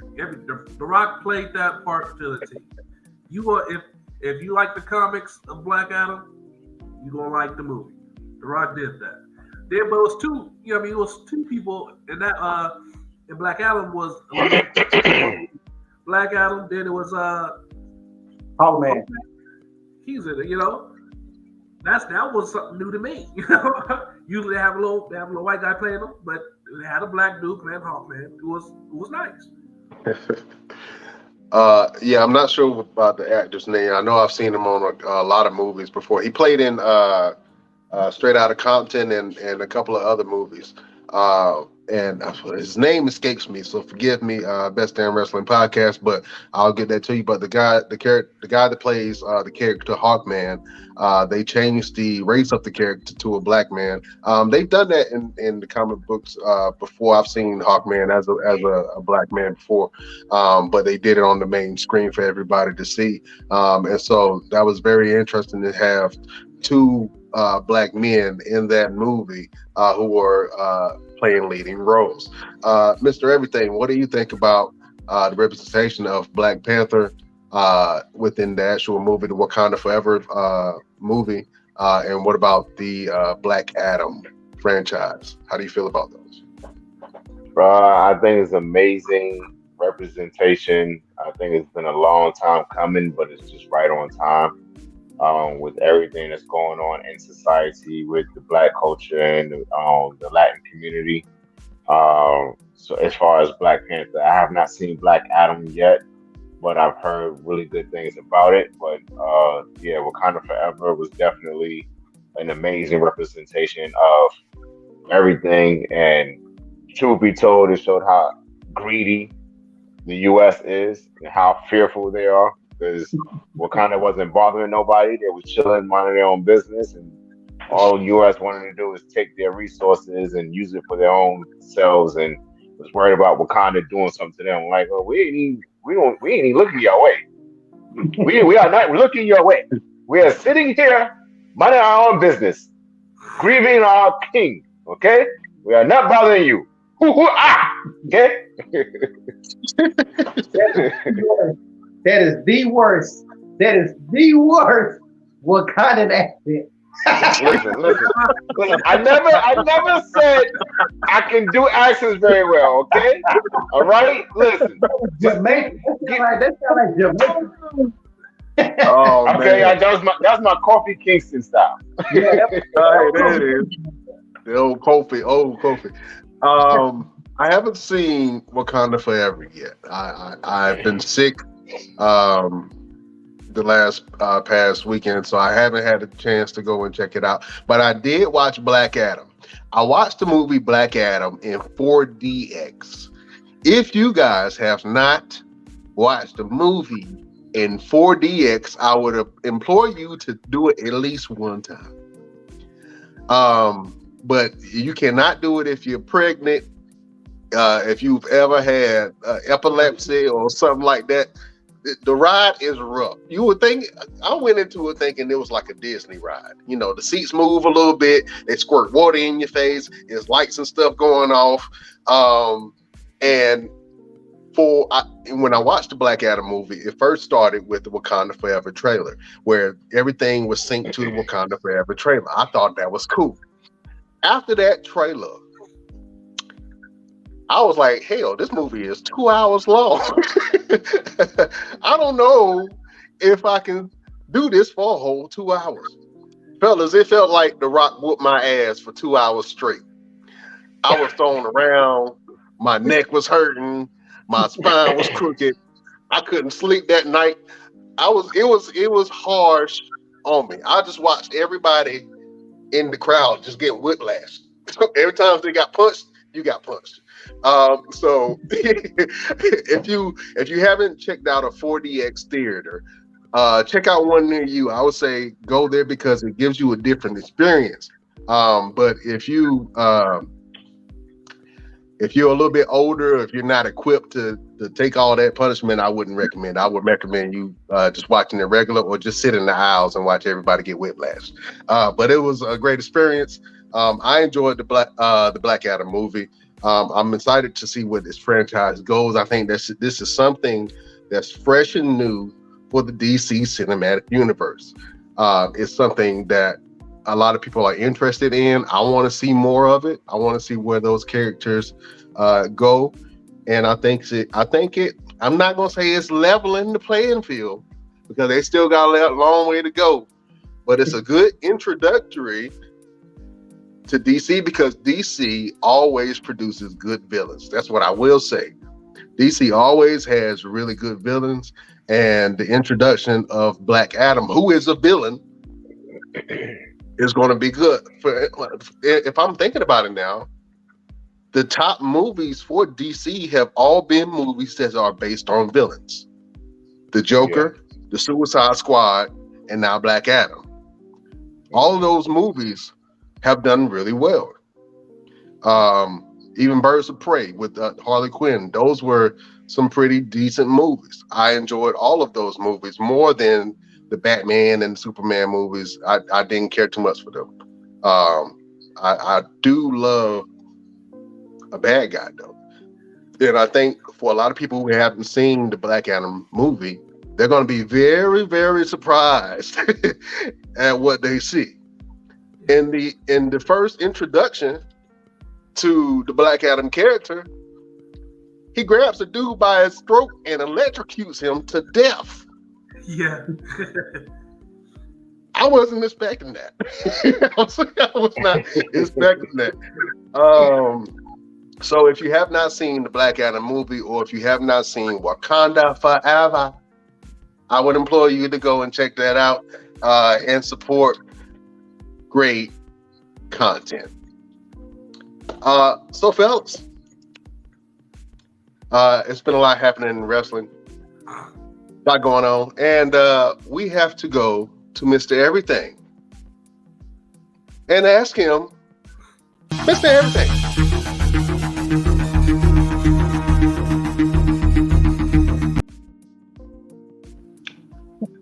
The Rock played that part to the T. If you like the comics of Black Adam, you're gonna like the movie. The Rock did that. But it was two. It was two people, and that and Black Adam was Black Adam. Then it was Hawkman. He's in it. That was something new to me. Usually they have a little white guy playing them, but they had a black dude playing Hawkman. It was nice. Yeah, I'm not sure about the actor's name. I know I've seen him on a lot of movies before. He played in Straight Outta Compton and a couple of other movies. And his name escapes me, so forgive me, Best Damn Wrestling Podcast, but I'll get that to you. But the guy that plays the character Hawkman, they changed the race of the character to a black man. They've done that in the comic books before. I've seen Hawkman as a black man before, but they did it on the main screen for everybody to see. And so that was very interesting to have two black men in that movie who were playing leading roles. Mr. Everything, what do you think about the representation of Black Panther within the actual movie, the Wakanda Forever movie, and what about the Black Adam franchise? How do you feel about those? I think it's amazing representation. I think it's been a long time coming, but it's just right on time. With everything that's going on in society with the Black culture and the Latin community. So as far as Black Panther, I have not seen Black Adam yet, but I've heard really good things about it. But yeah, Wakanda Forever was definitely an amazing representation of everything. And truth be told, it showed how greedy the U.S. is and how fearful they are. Because Wakanda wasn't bothering nobody. They was chilling, minding their own business, and all U.S. wanted to do is take their resources and use it for their own selves, and was worried about Wakanda doing something to them. Like, oh, we ain't even looking your way. We are not looking your way. We are sitting here, minding our own business, grieving our king. Okay, We are not bothering you. Okay? That is the worst. That is the worst Wakandan accent. Listen. I never said I can do accents very well, okay? All right? Listen. Jamaican. That sound like Jamaican. Oh Okay, man. that's my Kofi Kingston style. Yeah, Hey, there it is. The old Kofi. I haven't seen Wakanda Forever yet. I've been sick the last past weekend, so I haven't had a chance to go and check it out. But I did watch Black Adam. I watched the movie Black Adam in 4DX. If you guys have not watched the movie in 4DX, I would implore you to do it at least one time. But you cannot do it if you're pregnant, if you've ever had epilepsy or something like that. The ride is rough. You would think, I went into it thinking it was like a Disney ride. You know, the seats move a little bit, they squirt water in your face, there's lights and stuff going off. And when I watched the Black Adam movie, it first started with the Wakanda Forever trailer, where everything was synced to the Wakanda Forever trailer. I thought that was cool. After that trailer, I was like, hell, this movie is 2 hours long. I don't know if I can do this for a whole 2 hours. Fellas, it felt like The Rock whooped my ass for 2 hours straight. I was thrown around, my neck was hurting, my spine was crooked. I couldn't sleep that night. It was harsh on me. I just watched everybody in the crowd just get whiplash. Every time they got punched, you got punched. So if you haven't checked out a 4DX theater, check out one near you. I would say go there because it gives you a different experience. But if you're a little bit older, if you're not equipped to take all that punishment, I wouldn't recommend. I would recommend you just watching it regular or just sit in the aisles and watch everybody get whiplash. But it was a great experience. I enjoyed the Black Adam movie. I'm excited to see where this franchise goes. I think this is something that's fresh and new for the DC cinematic universe. It's something that a lot of people are interested in. I want to see more of it. I want to see where those characters go. And I think I'm not going to say it's leveling the playing field because they still got a long way to go. But it's a good introductory to DC because DC always produces good villains. That's what I will say. DC always has really good villains, and the introduction of Black Adam, who is a villain, is going to be good. If I'm thinking about it now, the top movies for DC have all been movies that are based on villains. The Joker, The Suicide Squad, and now Black Adam. All of those movies have done really well. Even Birds of Prey with Harley Quinn, those were some pretty decent movies. I enjoyed all of those movies more than the Batman and Superman movies. I didn't care too much for them. I do love a bad guy though. And I think for a lot of people who haven't seen the Black Adam movie, they're going to be very, very surprised at what they see. In the first introduction to the Black Adam character, he grabs a dude by his throat and electrocutes him to death. Yeah. I wasn't expecting that. I was not expecting that. So if you have not seen the Black Adam movie, or if you have not seen Wakanda Forever, I would implore you to go and check that out and support great content. So fellas, it's been a lot happening in wrestling, a lot going on, and we have to go to Mr. Everything and ask him, Mr. Everything,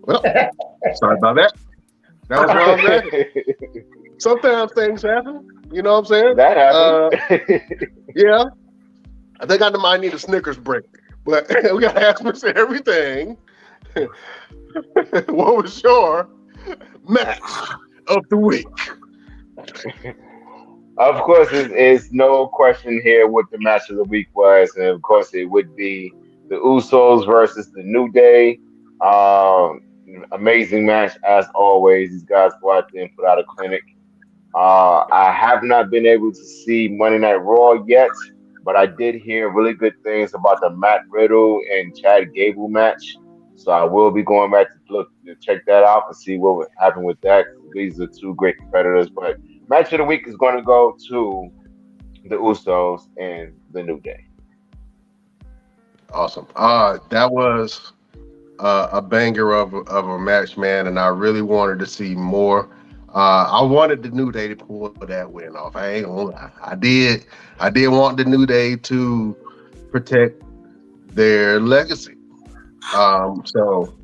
well, sorry about that. That was wrong there. Sometimes things happen. You know what I'm saying? That happened. Yeah. I think I might need a Snickers break. But we got to ask Mr. Everything. What was your match of the week? Of course, it's no question here what the match of the week was, and of course, it would be the Usos versus the New Day. Um, Amazing match as always. These guys go out there and put out a clinic. I have not been able to see Monday Night Raw yet, but I did hear really good things about the Matt Riddle and Chad Gable match. So I will be going back to check that out and see what would happen with that. These are two great competitors, but match of the week is going to go to the Usos and the New Day. Awesome. That was a banger of a match, man, and I really wanted to see more. I wanted the New Day to pull that win off. I ain't gonna lie. I did want the New Day to protect their legacy. So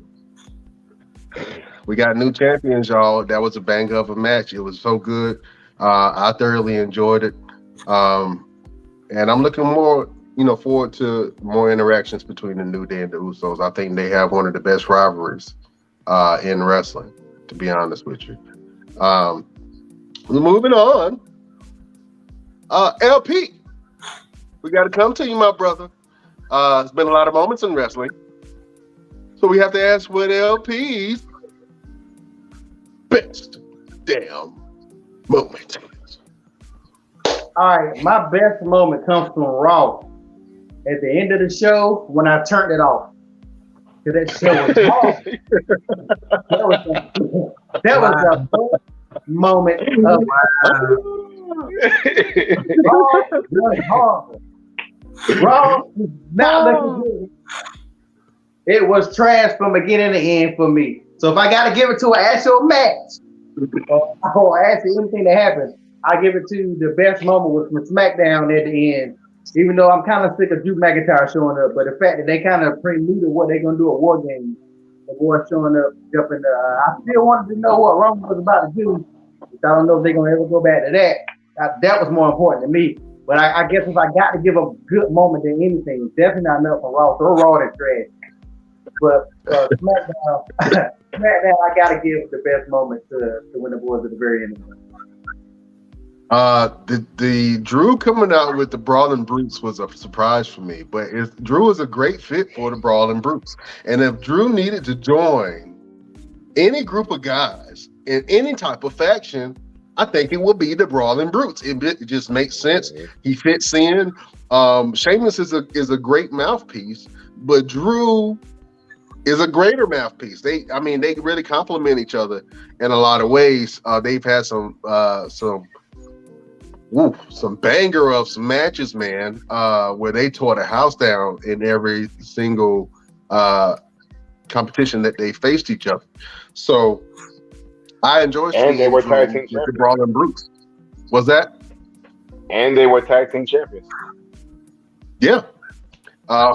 we got new champions, y'all. That was a banger of a match. It was so good. I thoroughly enjoyed it. And I'm looking forward to more interactions between the New Day and the Usos. I think they have one of the best rivalries in wrestling, to be honest with you. Moving on. LP, we got to come to you, my brother. It's been a lot of moments in wrestling. So we have to ask what LP's best damn moment is. All right, my best moment comes from Raw. At the end of the show, when I turned it off. Because that show was hard. that was the best moment of Raw. Raw was not looking good. It was trash from beginning to end for me. So if I got to give it to an actual match, or actually anything that happened, I give it to the best moment was from SmackDown at the end. Even though I'm kind of sick of Drew McIntyre showing up, but the fact that they kind of preluded what they're going to do at War Games, the boy showing up, jumping I still wanted to know what Roman was about to do. I don't know if they're going to ever go back to that. That was more important to me. But I guess if I got to give a good moment than anything, definitely not enough for Raw. Throw Raw in trash. But SmackDown, I got to give the best moment to when the boys at the very end of the the Drew coming out with the Brawling Brutes was a surprise for me, but Drew is a great fit for the Brawling Brutes. And if Drew needed to join any group of guys in any type of faction, I think it will be the Brawling Brutes. It just makes sense. He fits in. Sheamus is a great mouthpiece, but Drew is a greater mouthpiece. They really complement each other in a lot of ways. They've had some banger of some matches, man, where they tore the house down in every single competition that they faced each other. So I enjoy seeing they were tag team the Brawling Brutes. Was that? And they were tag team champions. Yeah.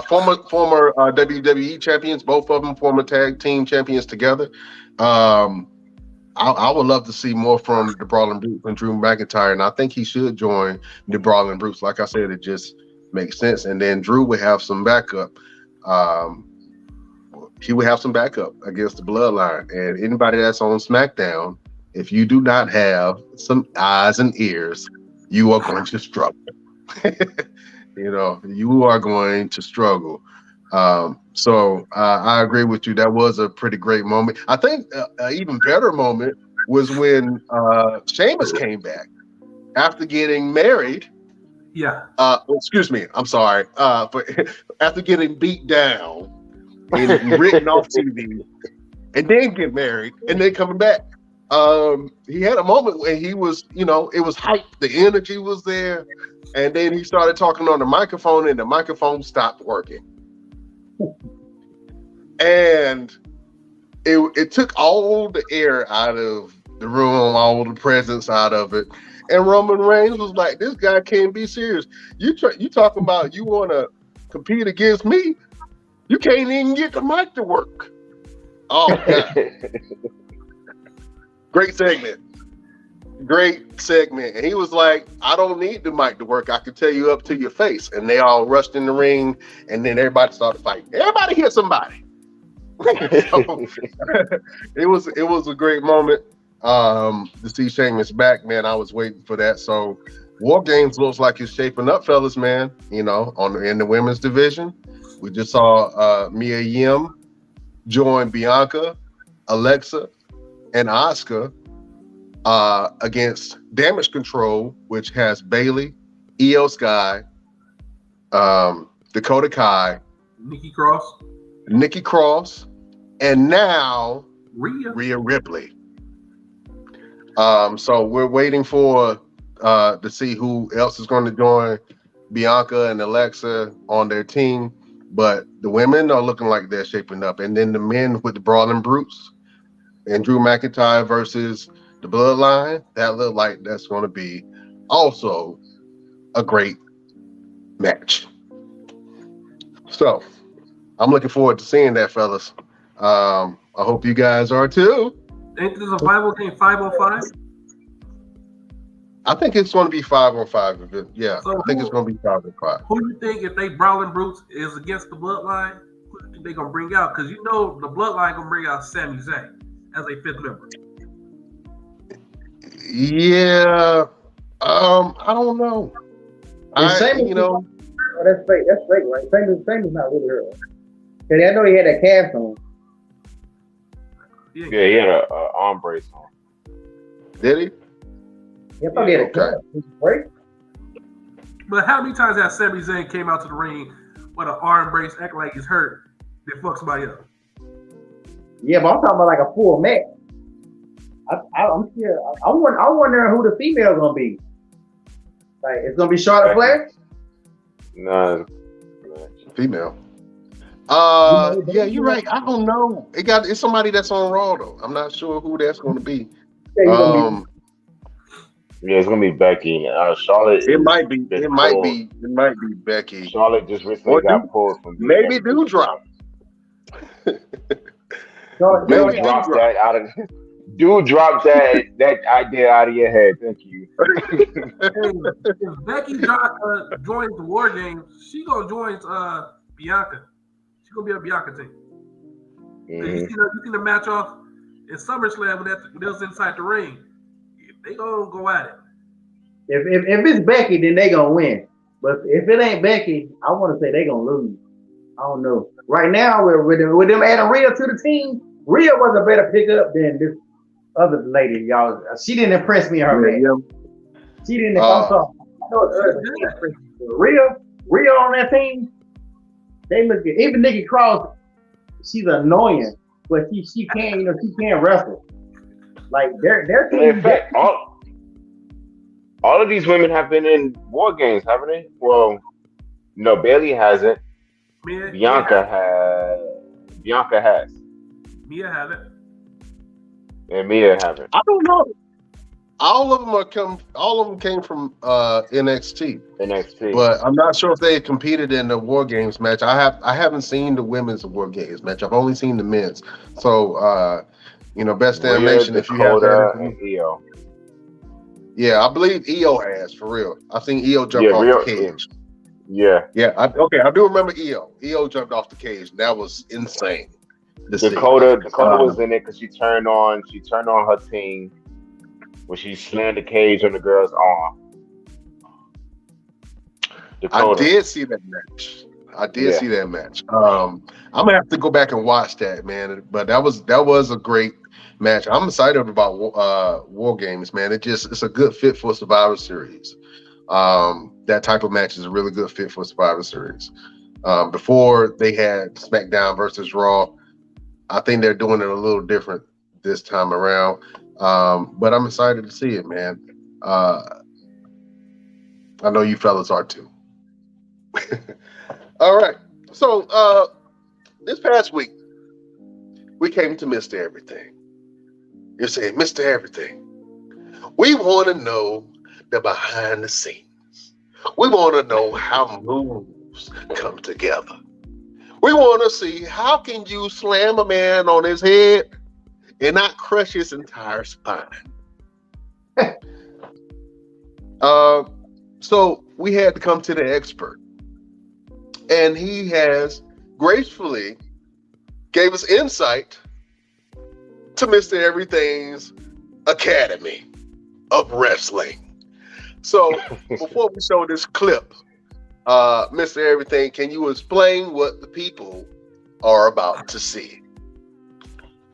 Former WWE champions, both of them former tag team champions together. I would love to see more from the Brawling Brutes and Drew McIntyre, and I think he should join the Brawling Brutes. Like I said, it just makes sense. And then Drew would have some backup. He would have some backup against the Bloodline. And anybody that's on SmackDown, if you do not have some eyes and ears, you are going to struggle. You are going to struggle. So I agree with you. That was a pretty great moment. I think an even better moment was when Sheamus came back after getting married. Yeah. Excuse me. I'm sorry. After getting beat down and written off TV, and then get married, and then coming back. He had a moment where he was, it was hype. The energy was there, and then he started talking on the microphone, and the microphone stopped working. And it took all the air out of the room, all the presence out of it. And Roman Reigns was like, "This guy can't be serious. You talking about you want to compete against me? You can't even get the mic to work." Oh, God. Great segment. great segment. And he was like, I don't need the mic to work. I can tell you up to your face. And they all rushed in the ring, and then everybody started fighting. Everybody hit somebody. So, it was a great moment to see Sheamus back, man. I was waiting for that. So War Games looks like it's shaping up, fellas, man. You know, in the women's division. We just saw Mia Yim join Bianca, Alexa, and Asuka against Damage Control, which has Bayley, Io Sky, Dakota Kai, Nikki Cross, and now Rhea Ripley. So we're waiting for to see who else is going to join Bianca and Alexa on their team. But the women are looking like they're shaping up. And then the men with the Brawling Brutes and Drew McIntyre versus the Bloodline, that look like that's going to be also a great match. So I'm looking forward to seeing that, fellas. I hope you guys are too. Ain't this a Bible game 505? I think it's going to be 5-on-5. Yeah, So I think it's going to be 5-on-5. Who do you think, if they Brawling Brutes is against the Bloodline, who do you think they going to bring out? Because you know the Bloodline going to bring out Sami Zayn as a fifth member. Yeah, I don't know. That's fake. That's fake, right? Same is not really real. Cause I know he had that cast on. Yeah, he had a arm brace on. Did he? Yeah, I thought he had a cast. Right? But how many times has Sami Zayn came out to the ring with an arm brace, acting like he's hurt, then fuck somebody up? Yeah, but I'm talking about like a full match. I'm still. I'm wondering who the female gonna be. Like, it's gonna be Charlotte Flair. No, Female. Yeah, you're right. I don't know. It's somebody that's on Raw though. I'm not sure who that's going to be. yeah, it's gonna be Becky. Charlotte. It might be Becky. Charlotte just recently got pulled from. Maybe Doudrop. Drop that idea out of your head. Thank you. If Becky joins the War Games, she gonna join Bianca. She's gonna be a Bianca team. Mm-hmm. You seen the match off in SummerSlam when they was inside the ring. They gonna go at it. If it's Becky, then they gonna win. But if it ain't Becky, I want to say they gonna lose. I don't know. Right now, with them adding Rhea to the team, Rhea was a better pickup than this other lady, y'all. She didn't impress me in her match. She didn't. I'm sorry. I know it's early. She didn't impress me. Rhea on that team, they look good. Even Nikki Cross, she's annoying, but she can't, she can't wrestle. Like their team. In fact, all of these women have been in War Games, haven't they? Well, no, Bayley hasn't. Bianca has. Mia haven't. And Mia haven't. I don't know. All of them came from NXT. But I'm not sure if they competed in the War Games match. I haven't seen the women's War Games match. I've only seen the men's. So Best Damn Nation, if you have that. And Io. Yeah, I believe Io has, for real. I think Io jumped off the cage. Yeah. Yeah, I do remember Io. Io jumped off the cage. That was insane. Dakota was in it because she turned on her team when she slammed the cage on the girl's arm. Dakota. I did see that match. See that match. I'm gonna have to go back and watch that, man. But that was a great match. I'm excited about War Games, man. It's a good fit for Survivor Series. That type of match is a really good fit for Survivor Series. Before they had SmackDown versus Raw, I think they're doing it a little different this time around. But I'm excited to see it, man. I know you fellas are too. All right. So this past week, we came to Mr. Everything. You're saying, Mr. Everything. We want to know the behind the scenes. We want to know how moves come together. We want to see how can you slam a man on his head and not crush his entire spine. So we had to come to the expert, and he has gracefully gave us insight to Mr. Everything's Academy of Wrestling. So before we show this clip, Mr. Everything, can you explain what the people are about to see?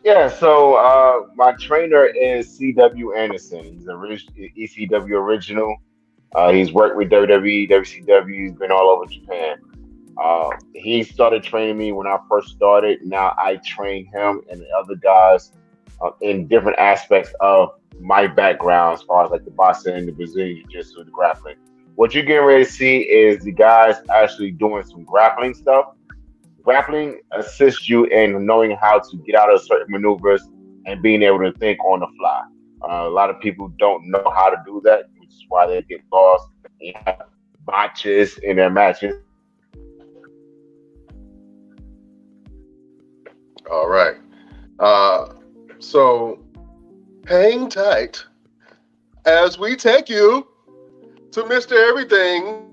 Yeah, so my trainer is C.W. Anderson. He's an ECW original. He's worked with WWE, WCW. He's been all over Japan. He started training me when I first started. Now I train him and the other guys in different aspects of my background, as far as like the boxing, the Brazilian Jiu-Jitsu, the grappling. What you're getting ready to see is the guys actually doing some grappling stuff. Grappling assists you in knowing how to get out of certain maneuvers and being able to think on the fly. A lot of people don't know how to do that, which is why they get lost and have botches in their matches. All right. So hang tight as we take you to Mr. Everything.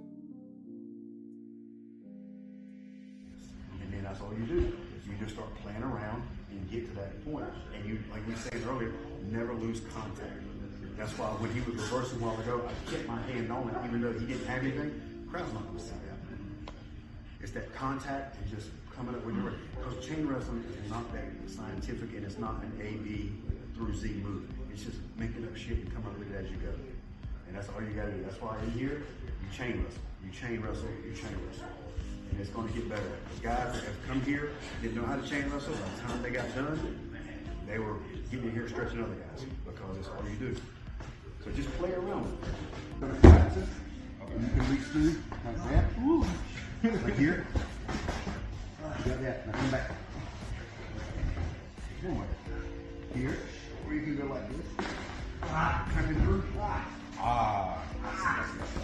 And then that's all you do. You just start playing around and get to that point. And you, like we said earlier, never lose contact. That's why when he was reversing a while ago, I kept my hand on it, even though he didn't have anything. Crowd's not going to see that. It's that contact and just coming up when you're ready. Because chain wrestling is not that scientific, and it's not an A, B through Z move. It's just making up shit and come up with it as you go. And that's all you got to do. That's why in here, you chain wrestle. You chain wrestle, you chain wrestle. And it's going to get better. The guys that have come here didn't know how to chain wrestle. By the time they got done, they were getting in here stretching other guys, because that's all you do. So just play around with it. Gonna practice. You can reach through like that. Ooh. Like here. You got that. Now come back. One way. Here. Or you can go like this. Coming through.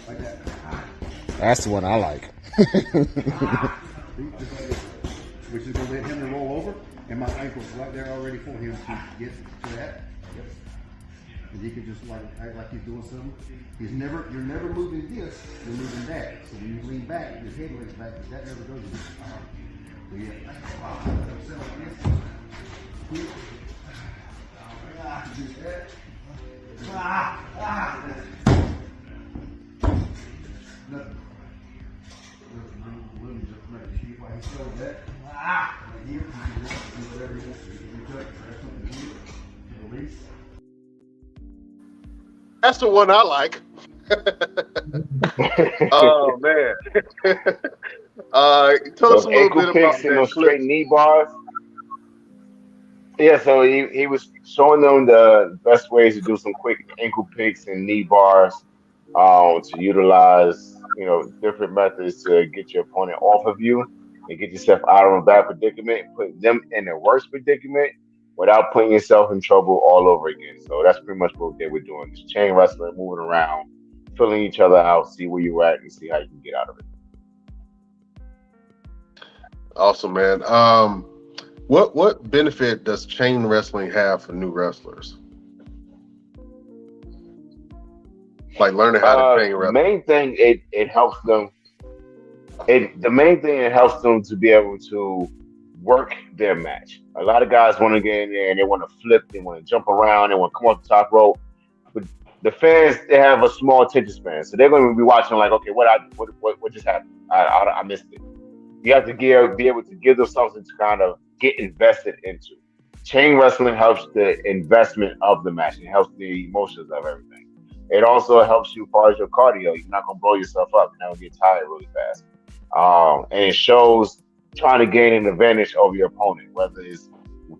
Like that. That's the one I like. Which is going to let him roll over, and my ankle's right there already for him to get to that. And he can just like act like he's doing something. You're never moving this, you're moving that. So when you lean back, your head leans back, but that never goes with it. So yeah. Nothing. That's the one I like. Oh man. Tell us Those a little ankle bit about kicks and that those clip. straight knee bars. Yeah, so he was showing them the best ways to do some quick ankle picks and knee bars, to utilize, different methods to get your opponent off of you and get yourself out of a bad predicament, put them in a worse predicament without putting yourself in trouble all over again. So that's pretty much what they were doing. Just chain wrestling, moving around, filling each other out, see where you're at and see how you can get out of it. Awesome, man. What benefit does chain wrestling have for new wrestlers? Like learning how to chain The wrestle. main thing it helps them. The main thing it helps them to be able to work their match. A lot of guys want to get in there and they want to flip, they want to jump around, they want to come off the top rope. But the fans, they have a small attention span, so they're going to be watching like, okay, what just happened? I missed it. You have to be able to give them something to kind of get invested into. Chain wrestling helps the investment of the match. It helps the emotions of everything. It also helps you as far as your cardio. You're not going to blow yourself up. You're not going to get tired really fast. And it shows trying to gain an advantage over your opponent, whether it's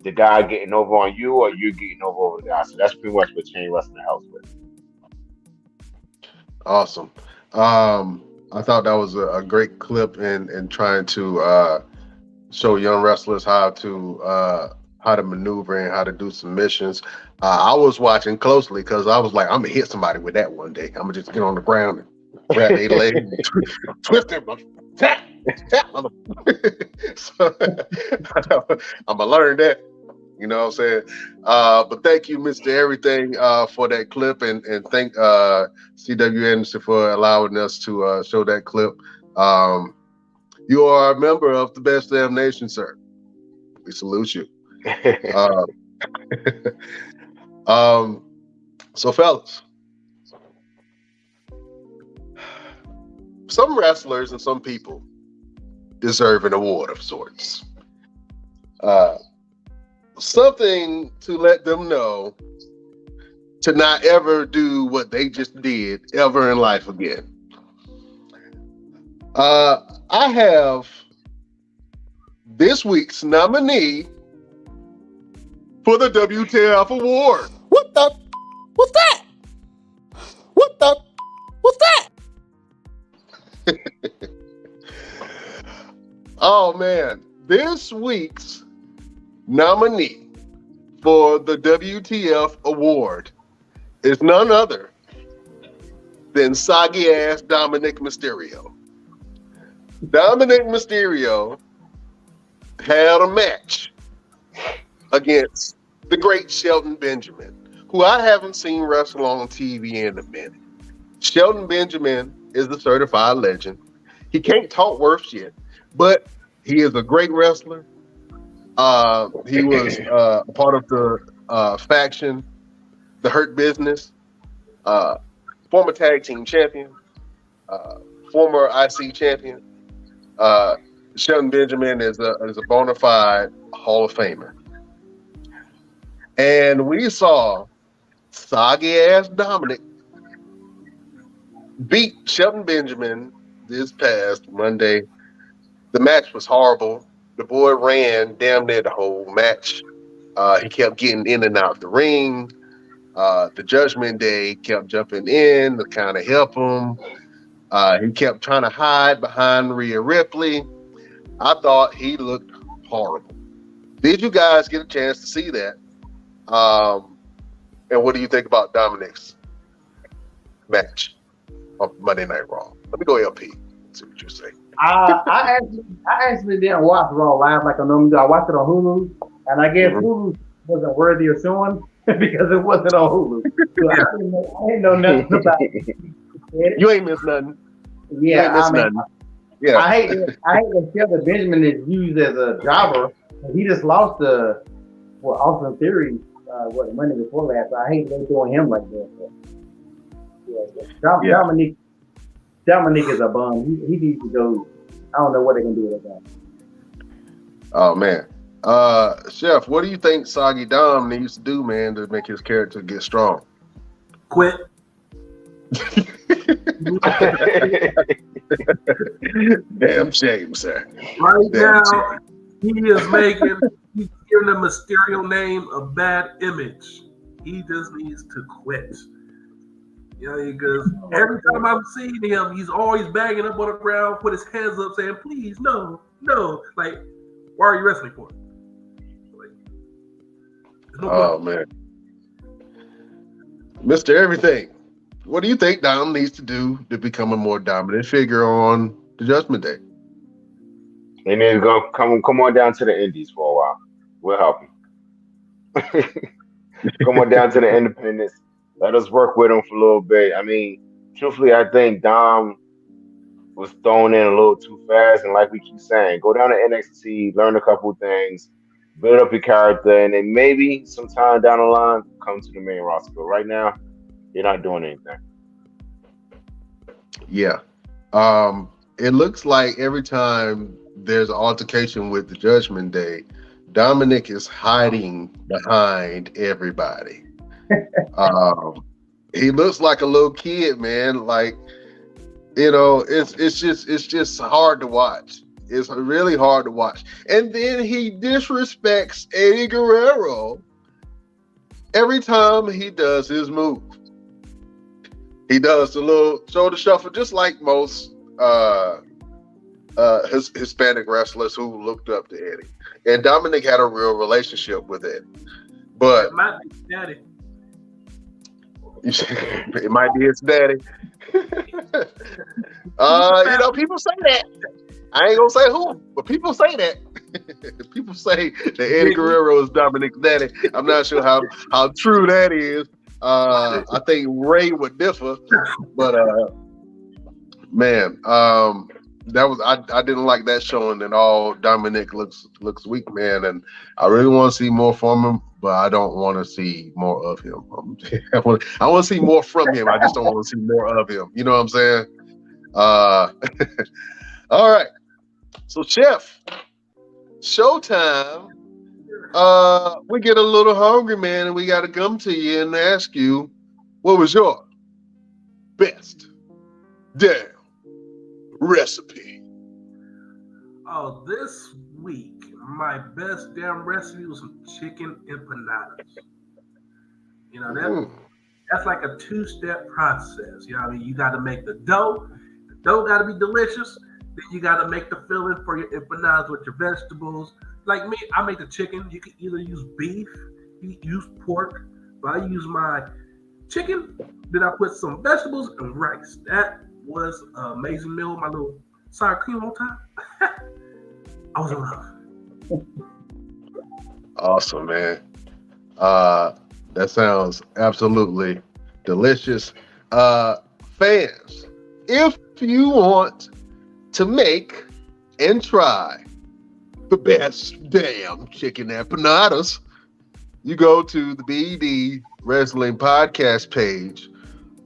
the guy getting over on you or you getting over the guy. So that's pretty much what chain wrestling helps with. Awesome. I thought that was a great clip in trying to show young wrestlers how to maneuver and how to do submissions. I was watching closely because I was like, I'm gonna hit somebody with that one day. I'm gonna just get on the ground and grab their leg, twist them, tap. So I'm gonna learn that. You know what I'm saying? But thank you, Mr. Everything, for that clip, and thank C.W. Anderson for allowing us to show that clip. You are a member of the Best Damn Nation, sir. We salute you. So, fellas, some wrestlers and some people deserve an award of sorts. Something to let them know to not ever do what they just did ever in life again. I have this week's nominee for the WTF Award. What the? What's that? What the? What's that? Oh man, this week's nominee for the WTF Award is none other than soggy ass Dominic Mysterio. Dominic Mysterio had a match against the great Shelton Benjamin, who I haven't seen wrestle on TV in a minute. Shelton Benjamin is the certified legend. He can't talk worth shit, but he is a great wrestler. He was part of the faction, the Hurt Business, former tag team champion, former IC champion. Shelton Benjamin is a bona fide Hall of Famer. And we saw soggy ass Dominic beat Shelton Benjamin this past Monday. The match was horrible. The boy ran damn near the whole match. He kept getting in and out the ring. The Judgment Day kept jumping in to kind of help him. He kept trying to hide behind Rhea Ripley. I thought he looked horrible. Did you guys get a chance to see that? And what do you think about Dominic's match on Monday Night Raw? Let me go LP. See what you say. I actually didn't watch Raw live like I normally do. I watched it on Hulu, and I guess Hulu wasn't worthy of showing because it wasn't on Hulu. So I didn't know nothing about it. You ain't missed nothing. Yeah, I mean, nothing. Yeah. I hate that Shelton Benjamin is used as a jobber. He just lost to Austin Theory Monday before last. So I hate they doing him like that. But, Dominic is a bum. He needs to go. I don't know what they can do with that. Oh man, Chef, what do you think Soggy Dom needs to do, man, to make his character get strong? Quit. Damn shame, sir. Right Damn now, shame. he's giving the Mysterio name a bad image. He just needs to quit. You know, because every time I'm seeing him, he's always bagging up on the ground, put his hands up, saying, "Please, no." Like, why are you wrestling for? Like, oh man, Mr. Everything, what do you think Dom needs to do to become a more dominant figure on the Judgment Day? They need to go come on down to the Indies for a while. We'll help him. Come on down to the independents. Let us work with him for a little bit. I mean, truthfully, I think Dom was thrown in a little too fast. And like we keep saying, go down to NXT, learn a couple of things, build up your character, and then maybe sometime down the line, come to the main roster. But right now, you're not doing anything. Yeah. It looks like every time there's an altercation with the Judgment Day, Dominic is hiding behind everybody. He looks like a little kid, man. Like, you know, it's just hard to watch. It's really hard to watch. And then he disrespects Eddie Guerrero every time he does his move. He does the little shoulder shuffle, just like most Hispanic wrestlers who looked up to Eddie. And Dominic had a real relationship with Eddie. But it might be daddy. It might be his daddy. You know, people say that. I ain't gonna say who, but people say that. People say that Eddie Guerrero is Dominic's daddy. I'm not sure how true that is. I think Ray would differ, but man, that was I didn't like that showing at all. Dominic looks weak, man, and I really want to see more from him, but I don't want to see more of him. I want to see more from him. I just don't want to see more of him. You know what I'm saying? All right. So, Chef, showtime. We get a little hungry, man, and we got to come to you and ask you, what was your best damn recipe? Oh, this week, my best damn recipe was some chicken empanadas. You know, that's like a two-step process. You know what I mean? You got to make the dough. The dough got to be delicious. Then you got to make the filling for your empanadas with your vegetables. Like me, I make the chicken. You can either use beef, you can use pork, but I use my chicken. Then I put some vegetables and rice. That was an amazing meal. My little sour cream on top. I was in love. Awesome, man. That sounds absolutely delicious. Fans, if you want to make and try the best damn chicken empanadas, you go to the BD Wrestling Podcast page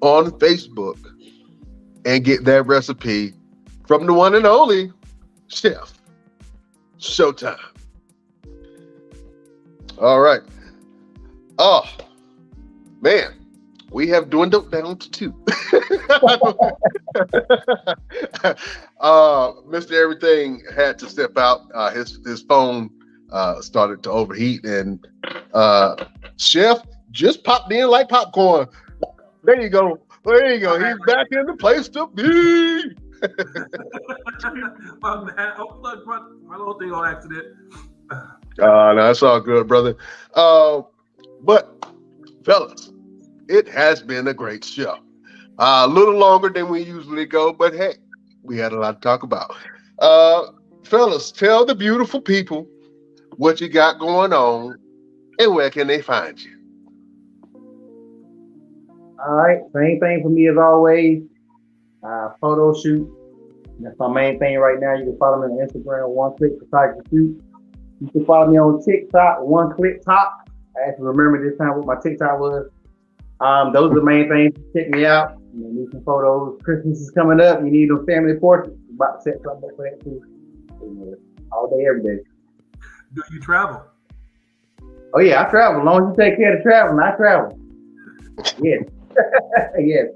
on Facebook and get that recipe from the one and only Chef Showtime. All right. Oh, man. We have dwindled down to 2. Mr. Everything had to step out. His phone started to overheat, and Chef just popped in like popcorn. There you go. There you go. He's back in the place to be. My bad. My little thing on accident. No, that's all good, brother. But, fellas, it has been a great show. A little longer than we usually go, but hey, we had a lot to talk about. Fellas, tell the beautiful people what you got going on and where can they find you. All right, same thing for me as always. Photo shoot. That's my main thing right now. You can follow me on Instagram, One Click Photography Shoot. You can follow me on TikTok, One Click Top. I have to remember this time what my TikTok was. Those are the main things. Check me out. You need some photos. Christmas is coming up. You need those family portraits. About to set something up for that too. All day, every day. Do you travel? Oh yeah, I travel. As long as you take care of the traveling, I travel. Yes. Yes.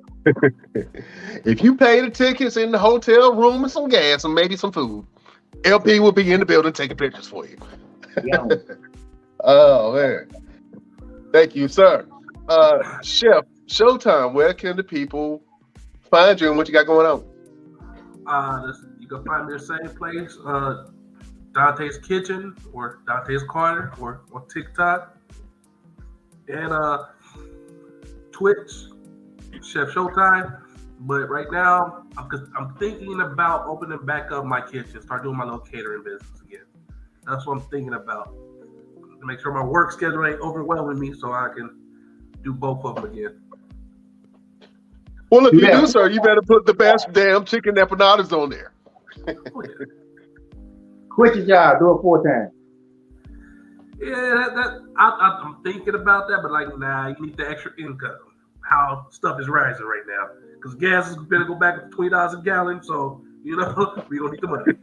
If you pay the tickets in the hotel room and some gas and maybe some food, LP will be in the building taking pictures for you. Yeah. Oh man. Thank you, sir. Chef Showtime, where can the people find you and what you got going on? You can find me the same place, Dante's Kitchen or Dante's Corner or on TikTok and Twitch, Chef Showtime. But right now, I'm thinking about opening back up my kitchen, start doing my little catering business again. That's what I'm thinking about. To make sure my work schedule ain't overwhelming me so I can do both of them again. Well, if you do, sir, you better put the best damn chicken empanadas on there. Quit your job, do it 4 times. Yeah, I'm thinking about that, but like, nah, you need the extra income. How stuff is rising right now, because gas is going to go back to $20 a gallon. So you know we don't need the money.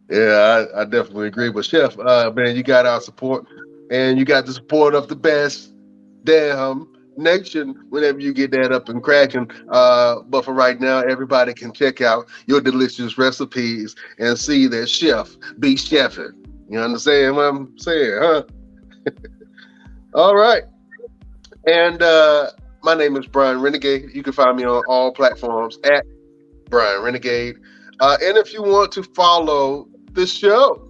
Yeah, I definitely agree. But Chef, man, you got our support, and you got the support of the best damn nation whenever you get that up and cracking. But for right now, everybody can check out your delicious recipes and see that Chef be chefing. You understand what I'm saying, huh? All right. And my name is Brian Renegade. You can find me on all platforms at Brian Renegade. And if you want to follow the show,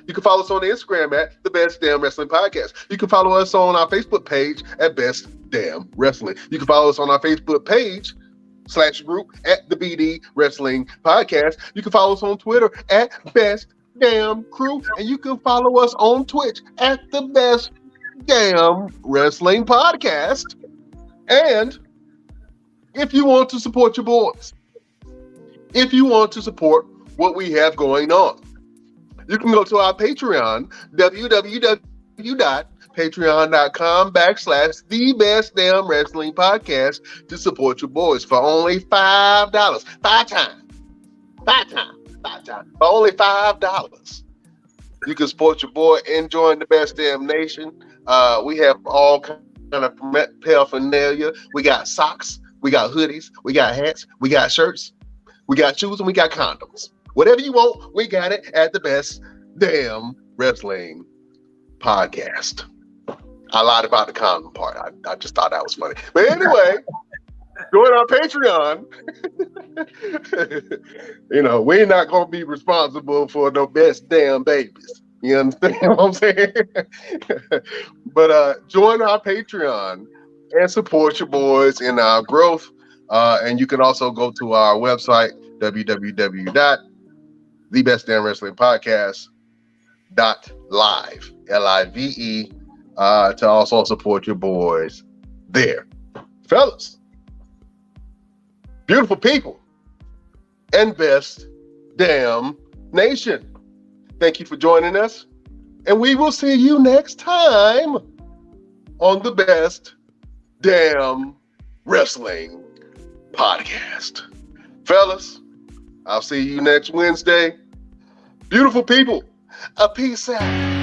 you can follow us on Instagram at The Best Damn Wrestling Podcast. You can follow us on our Facebook page at Best Damn Wrestling. You can follow us on our Facebook page group at the BD Wrestling Podcast. You can follow us on Twitter at Best Damn Crew, and you can follow us on Twitch at the Best Damn Wrestling Podcast. And if you want to support your boys, if you want to support what we have going on, you can go to our Patreon, www.patreon.com/The Best Damn Wrestling Podcast, to support your boys for only $5. Five times. For only $5. You can support your boy and join the Best Damn Nation. We have all kind of paraphernalia. We got socks, we got hoodies, we got hats, we got shirts, we got shoes, and we got condoms. Whatever you want, we got it at the Best Damn Wrestling Podcast. I lied about the condom part. I just thought that was funny. But anyway, join our Patreon. We're not going to be responsible for no best damn babies. You understand what I'm saying? But join our Patreon and support your boys in our growth. And you can also go to our website, www.thebestdamnwrestlingpodcast.live, LIVE, to also support your boys there. Fellas, beautiful people, and Best Damn Nation, thank you for joining us, and we will see you next time on the Best Damn Wrestling Podcast. Fellas, I'll see you next Wednesday. Beautiful people, a peace out.